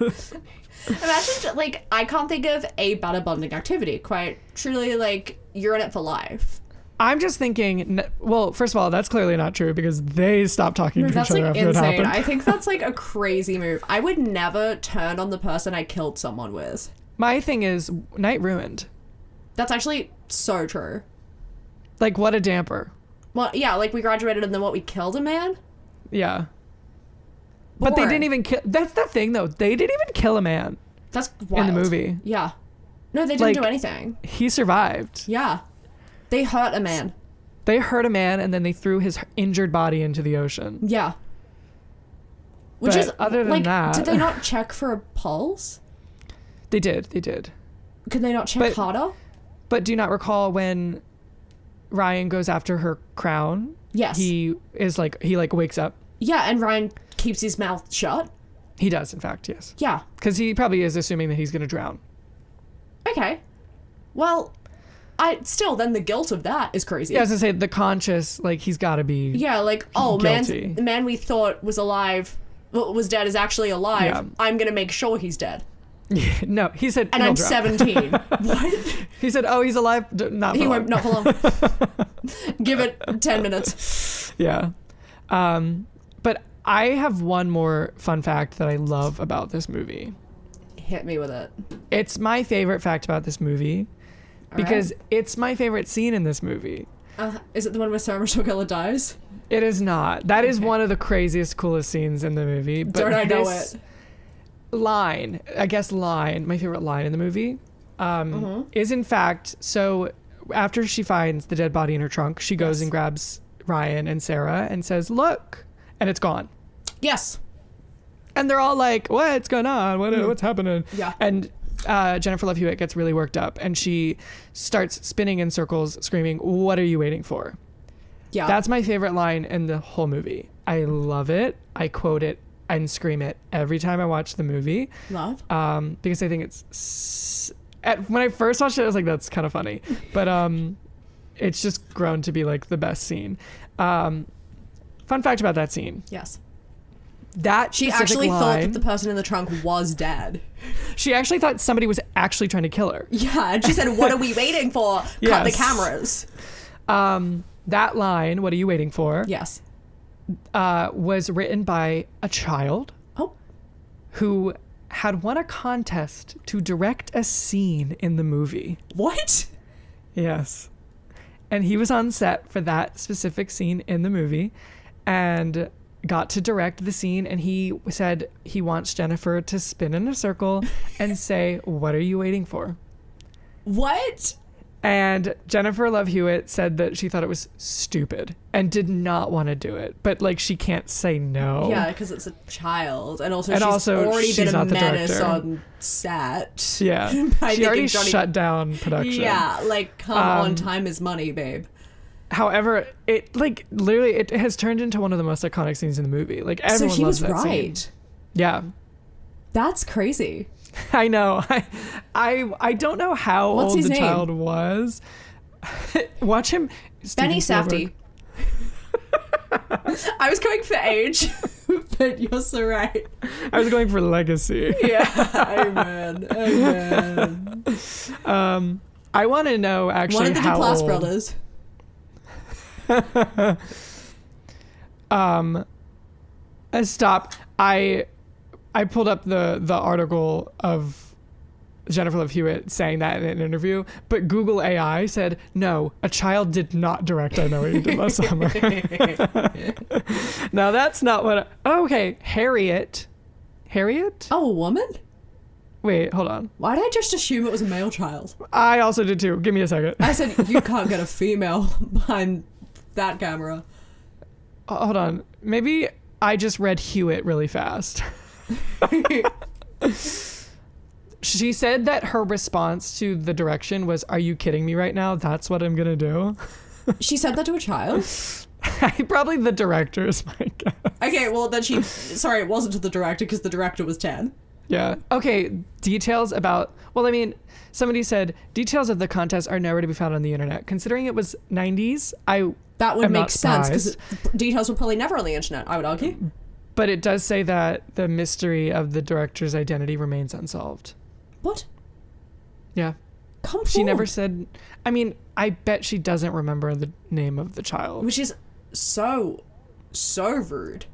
Imagine, like, I can't think of a better bonding activity. Quite truly, like, you're in it for life. I'm just thinking, well, first of all, that's clearly not true because they stopped talking to each other like after insane. it happened. I think that's like a crazy move. I would never turn on the person I killed someone with. My thing is, night ruined. That's actually so true. Like, what a damper. Well, yeah, like we graduated and then what, we killed a man? Yeah. But they didn't even kill. That's the thing, though. They didn't even kill a man. That's wild. In the movie. Yeah. No, they didn't do anything. He survived. Yeah. They hurt a man. They hurt a man and then they threw his injured body into the ocean. Yeah. Which but is, other than like, that, did they not check for a pulse? They did. Could they not check harder? But do you not recall when Ryan goes after her crown? Yes. He wakes up. Yeah, and Ryan keeps his mouth shut. He does, in fact, yes. Yeah. Because he probably is assuming that he's going to drown. Okay. Well, then the guilt of that is crazy. Yeah, I was going to say, the conscious, like, he's got to be the man we thought was alive, was dead, is actually alive. Yeah. I'm going to make sure he's dead. Yeah, no, he said, and I'm 17. What? He said, oh, he's alive? Not for long. Not for long. Give it 10 minutes. Yeah. But I have one more fun fact that I love about this movie. Hit me with it. It's my favorite fact about this movie because it's my favorite scene in this movie. Is it the one where Sarah Michelle Gellar dies? It is not. That is one of the craziest, coolest scenes in the movie. But don't I know it? My favorite line in the movie is in fact, so after she finds the dead body in her trunk, she goes and grabs Ryan and Sarah and says, look, and it's gone. Yes. And they're all like, what's going on? What's happening? Yeah. And Jennifer Love Hewitt gets really worked up and she starts spinning in circles screaming, what are you waiting for? Yeah. That's my favorite line in the whole movie. I love it. I quote it and scream it every time I watch the movie. Love. Because I think it's when I first watched it, I was like, that's kind of funny. But it's just grown to be like the best scene. Fun fact about that scene. Yes. That she actually thought that the person in the trunk was dead. She actually thought somebody was actually trying to kill her. Yeah, and she said, what are we waiting for? Cut the cameras. That line, what are you waiting for? Yes. Was written by a child who had won a contest to direct a scene in the movie. What? Yes. And he was on set for that specific scene in the movie and got to direct the scene, and he said he wants Jennifer to spin in a circle and say, what are you waiting for? What? And Jennifer Love Hewitt said that she thought it was stupid and did not want to do it. But, like, she can't say no. Yeah, because it's a child. And also she's already been a menace on set. Yeah. She already shut down production. Yeah, like, come on, time is money, babe. However, it, like, literally, it has turned into one of the most iconic scenes in the movie. Like, everyone loves that scene. Yeah. That's crazy. I know. I don't know how old the child was. Watch him. Benny Safdie. I was going for age, but you're so right. I was going for legacy. Yeah, amen. I want to know actually one of the Duplass brothers. Stop. I pulled up the article of Jennifer Love Hewitt saying that in an interview, but Google AI said, no, a child did not direct I Know What You Did Last Summer. Now that's not what... okay, Harriet? Oh, a woman? Wait, hold on. Why did I just assume it was a male child? I also did too. Give me a second. I said, you can't get a female behind that camera. Hold on. Maybe I just read Hewitt really fast. She said that her response to the direction was, "Are you kidding me right now? That's what I'm gonna do." She said that to a child? Probably the director is my guess. Okay, well then sorry, it wasn't to the director because the director was 10. Yeah. Okay, details about, well, I mean, somebody said, details of the contest are nowhere to be found on the internet. Considering it was 90s, that would make sense because details were probably never on the internet, I would argue. But it does say that the mystery of the director's identity remains unsolved. What? Yeah. Come forward. She never said, I mean, I bet she doesn't remember the name of the child. Which is so rude.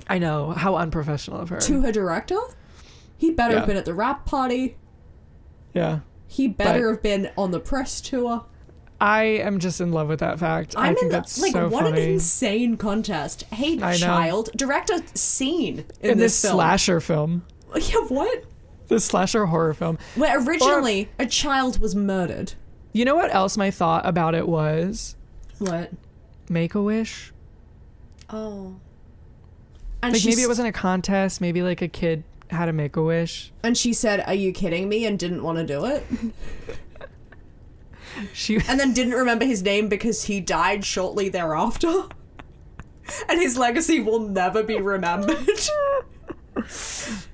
I know. How unprofessional of her. To her director? He better have been at the rap party. Yeah. He better have been on the press tour. I am just in love with that fact. I think that's so what funny. An insane contest. Hey, child. Director scene in this film. Slasher film. Yeah, what? This slasher horror film. Where originally a child was murdered. You know what else my thought about it was? What? Make-A-Wish. Oh. And like maybe it wasn't a contest. Maybe like a kid had a Make-A-Wish. And she said, "Are you kidding me?" and didn't want to do it. And then didn't remember his name because he died shortly thereafter. And his legacy will never be remembered.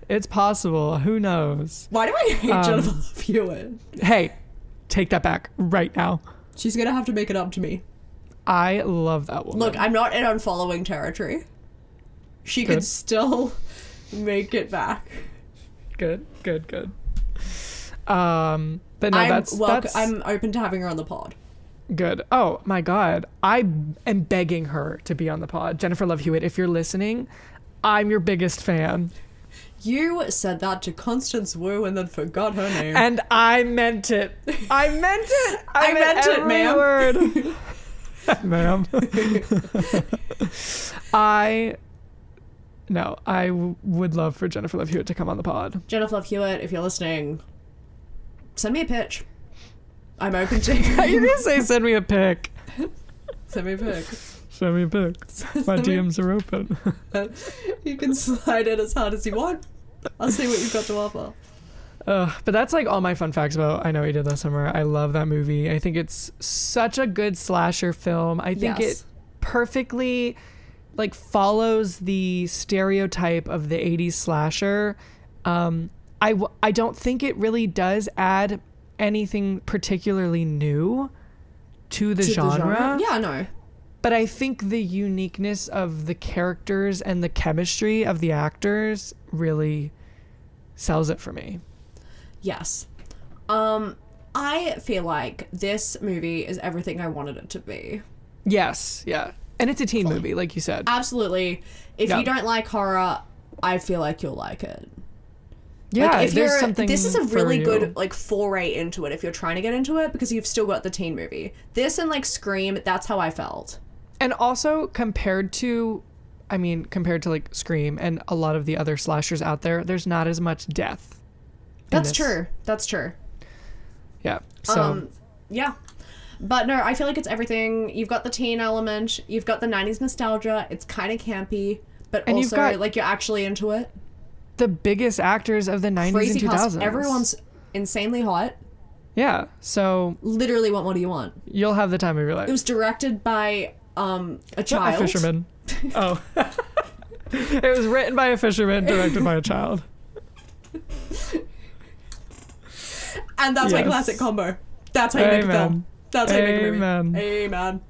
It's possible. Who knows? Why do I hate Jennifer Love Hewitt? Hey, take that back right now. She's going to have to make it up to me. I love that woman. Look, I'm not in unfollowing territory. She could still make it back. Good. But no, that's I'm open to having her on the pod. Good. Oh my God. I am begging her to be on the pod. Jennifer Love Hewitt, if you're listening, I'm your biggest fan. You said that to Constance Wu and then forgot her name. And I meant it. I meant it. I meant it, ma'am. Word. Ma'am. I would love for Jennifer Love Hewitt to come on the pod. Jennifer Love Hewitt, if you're listening, send me a pitch. I'm open to You're going to say send me a pic. Send me a pic. Send me a pic. My DMs are open. You can slide in as hard as you want. I'll see what you've got to offer. But that's like all my fun facts about I Know What You Did Last Summer. I love that movie. I think it's such a good slasher film. I think it perfectly like follows the stereotype of the 80s slasher. I don't think it really does add anything particularly new to the genre. Yeah, no. But I think the uniqueness of the characters and the chemistry of the actors really sells it for me. Yes. I feel like this movie is everything I wanted it to be. Yes, yeah. And it's a teen movie, like you said. Absolutely. If you don't like horror, I feel like you'll like it. Yeah, like there's something. This is a really good like foray into it if you're trying to get into it because you've still got the teen movie. This and like Scream, that's how I felt. And also compared to like Scream and a lot of the other slashers out there, there's not as much death. That's true. Yeah. So. Yeah. But no, I feel like it's everything. You've got the teen element. You've got the 90s nostalgia. It's kind of campy, but and also like you're actually into it. The biggest actors of the 90s Crazy and 2000s. Cast. Everyone's insanely hot. Yeah. So. Literally, what more do you want? You'll have the time of your life. It was directed by a child. A fisherman. Oh. It was written by a fisherman, directed by a child. And that's my classic combo. That's how you make a film. That's how you make a movie. Amen.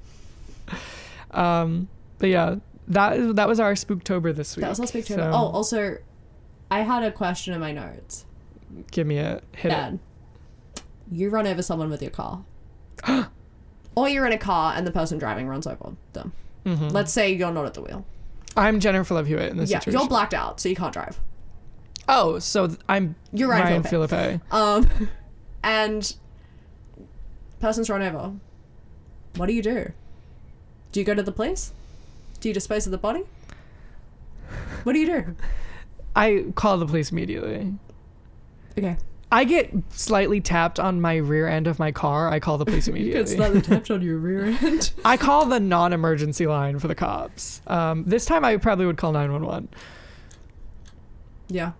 But yeah, that was our Spooktober this week. That was our Spooktober. So. Oh, also, I had a question in my notes. Give me a hit. Dad, you run over someone with your car. Or you're in a car and the person driving runs over them. Mm-hmm. Let's say you're not at the wheel. I'm Jennifer Love Hewitt in this situation. You're blacked out, so you can't drive. Oh, so you're Ryan Phillippe. And person's run over. What do? Do you go to the police? Do you dispose of the body? What do you do? I call the police immediately. Okay. I get slightly tapped on my rear end of my car. I call the police immediately. You get slightly tapped on your rear end? I call the non-emergency line for the cops. This time I probably would call 911. Yeah.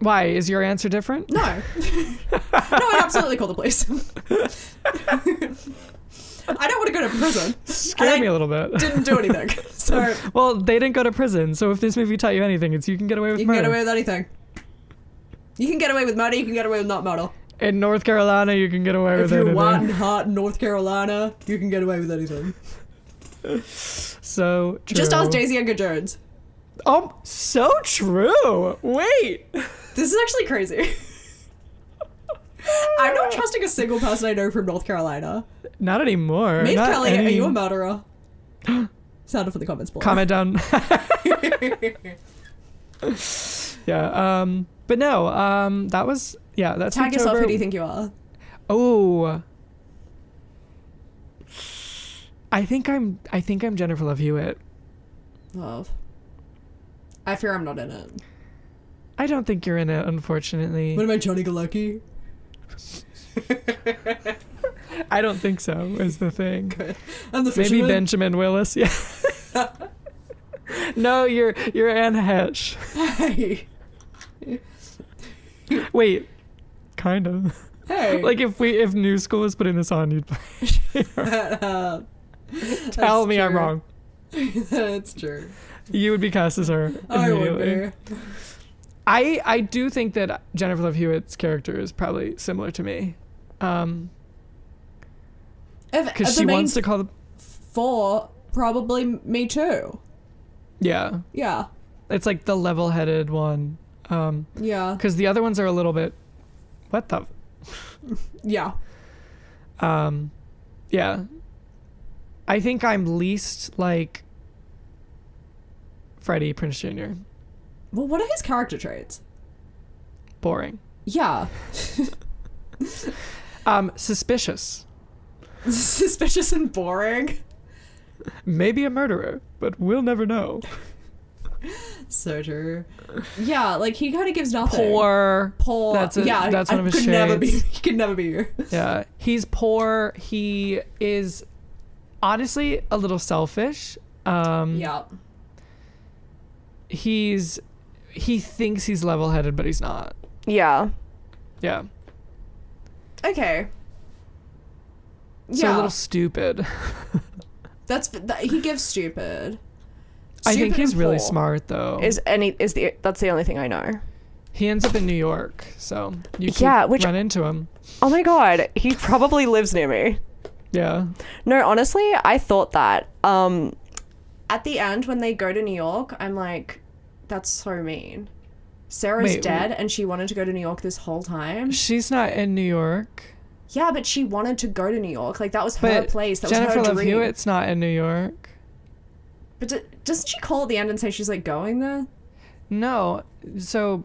Why? Is your answer different? No. No, I'd absolutely call the police. I don't want to go to prison. Scared me a little bit. Didn't do anything. So. Well, they didn't go to prison, so if this movie taught you anything, it's you can get away with murder. You can get away with anything. You can get away with murder, you can get away with not murder. In North Carolina, you can get away with anything. If you're white and hot in North Carolina, you can get away with anything. So true. Just ask Daisy Edgar Jones. Oh, so true. Wait. This is actually crazy. I'm not trusting a single person I know from North Carolina. Not anymore. Maeve Not Kelly, any... are you a murderer? Sound off in the comments below. Comment down. Yeah. But no. That was that's Tag Spooktober. yourself. Who do you think you are? Oh. I think I'm Jennifer Love Hewitt. Love. I fear I'm not in it. I don't think you're in it, unfortunately. What am I, Johnny Galecki? I don't think so, is the thing. Good. I'm the Maybe fisherman. Benjamin Willis, yeah. No, you're Anne Heche. Hey. Wait, kind of. Hey. Like if New School was putting this on, you'd play. Tell me true. I'm wrong. That's true. You would be cast as her I immediately. would be. I do think that Jennifer Love Hewitt's character is probably similar to me. Because she wants to call the... Four, probably me too. Yeah. Yeah. It's like the level-headed one. Yeah. Because the other ones are a little bit... What the... Yeah. Yeah. I think I'm least like Freddie, Prinze Jr. Well, what are his character traits? Boring. Yeah. Suspicious. Suspicious and boring. Maybe a murderer, but we'll never know. So true. Yeah, like he kind of gives nothing. Poor. That's one of his shades. He could never be you. Yeah, he's poor. He is honestly a little selfish. Yeah. He thinks he's level-headed, but he's not. Yeah. Yeah. Okay. So a little stupid. He gives stupid. I think he's really poor. smart though. That's the only thing I know. He ends up in New York, so you can run into him. Oh my god, he probably lives near me. Yeah. No, honestly, I thought that. At the end when they go to New York, I'm like, that's so mean. Sarah's dead and she wanted to go to New York this whole time. She's not in New York. Yeah, but she wanted to go to New York. Like that was her place. That Jennifer was her Love dream. Hewitt's not in New York. But doesn't she call at the end and say she's like going there? No. So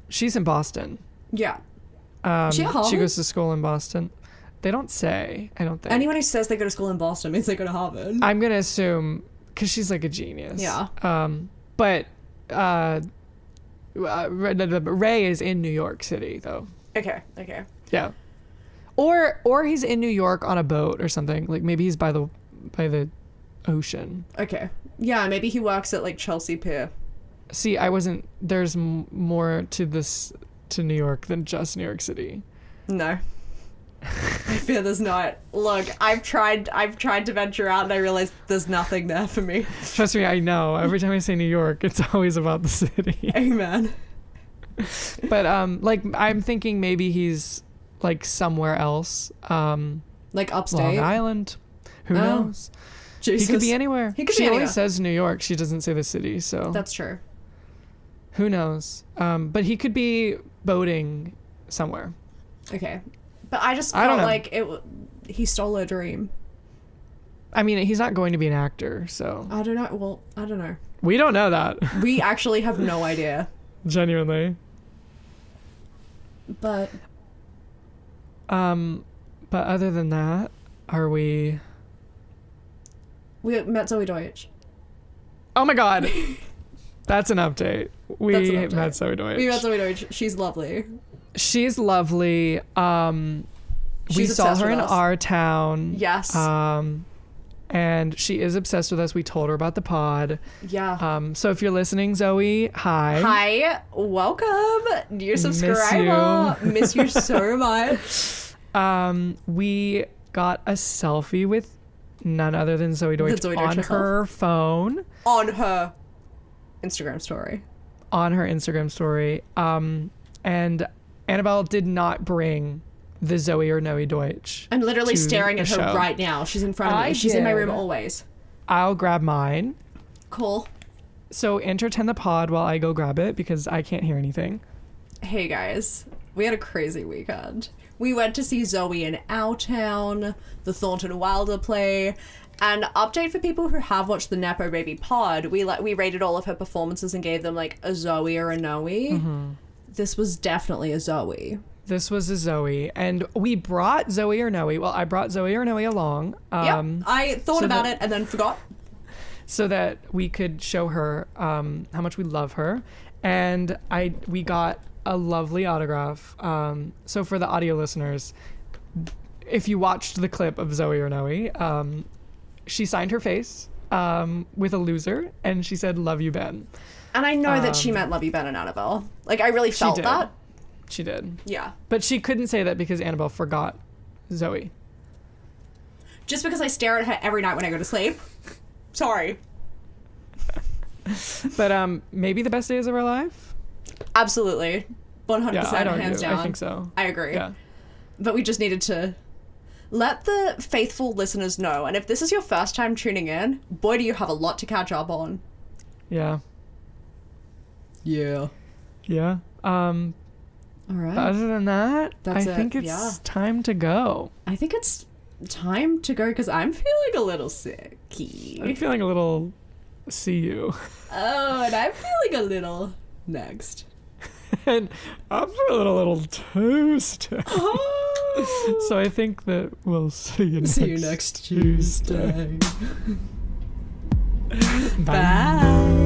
she's in Boston. Yeah. She goes to school in Boston. They don't say, I don't think. Anyone who says they go to school in Boston means they go to Harvard. I'm going to assume, because she's like a genius. Yeah. But Ray is in New York City, though. Okay. Yeah. Or he's in New York on a boat or something. Like maybe he's by the ocean. Okay. Yeah, maybe he works at like Chelsea Pier. See, there's more to New York than just New York City. No. I fear there's not. Look, I've tried to venture out and I realized there's nothing there for me. Trust me, I know. Every time I say New York, it's always about the city. Amen. But like I'm thinking maybe he's like somewhere else. Like upstate. Long Island. Who knows? Jesus. He could be anywhere. She always says New York. She doesn't say the city, so that's true. Who knows? But he could be boating somewhere. Okay. But I just felt like he stole a dream. I mean, he's not going to be an actor, so... I don't know. Well, I don't know. We don't know that. We actually have no idea. Genuinely. But other than that, are we... We met Zoe Deutsch. Oh my god! That's an update. We met Zoe Deutsch. We met Zoe Deutsch. She's lovely. She's lovely. We saw her in our town. Yes. and she is obsessed with us. We told her about the pod. Yeah. So if you're listening, Zoe, hi. Hi. Welcome. New subscriber. Miss you so much. We got a selfie with none other than Zoe Deutsch on her phone. On her Instagram story. And Annabel did not bring the Zoe or Noe Deutsch. I'm literally staring at her right now. She's in front of me. She's in my room always. I'll grab mine. Cool. So entertain the pod while I go grab it because I can't hear anything. Hey guys, we had a crazy weekend. We went to see Zoe in Our Town, the Thornton Wilder play, and update for people who have watched the Nepo Baby pod, we rated all of her performances and gave them like a Zoe or a Noe. Mm-hmm. This was definitely a Zoe. This was a Zoe, and we brought Zoe or Noe. Well, I brought Zoe or Noe along. Yep, I thought about it and then forgot. So that we could show her how much we love her, and we got a lovely autograph. So for the audio listeners, if you watched the clip of Zoe or Noe, she signed her face with a loser, and she said, "Love you, Ben." And I know that she meant "Love you, Ben" and Annabel. Like, I really felt that. She did. Yeah. But she couldn't say that because Annabel forgot Zoe. Just because I stare at her every night when I go to sleep. Sorry. But maybe the best days of our life? Absolutely. 100%, hands down. I think so. I agree. Yeah. But we just needed to let the faithful listeners know. And if this is your first time tuning in, boy, do you have a lot to catch up on. Yeah. Yeah. Yeah. All right. Other than that, I think it's time to go. I think it's time to go because I'm feeling a little sicky. I'm feeling a little see you. Oh, and I'm feeling a little next. And I'm feeling a little toasted. Oh. So I think that we'll see you next Tuesday. Bye. Bye.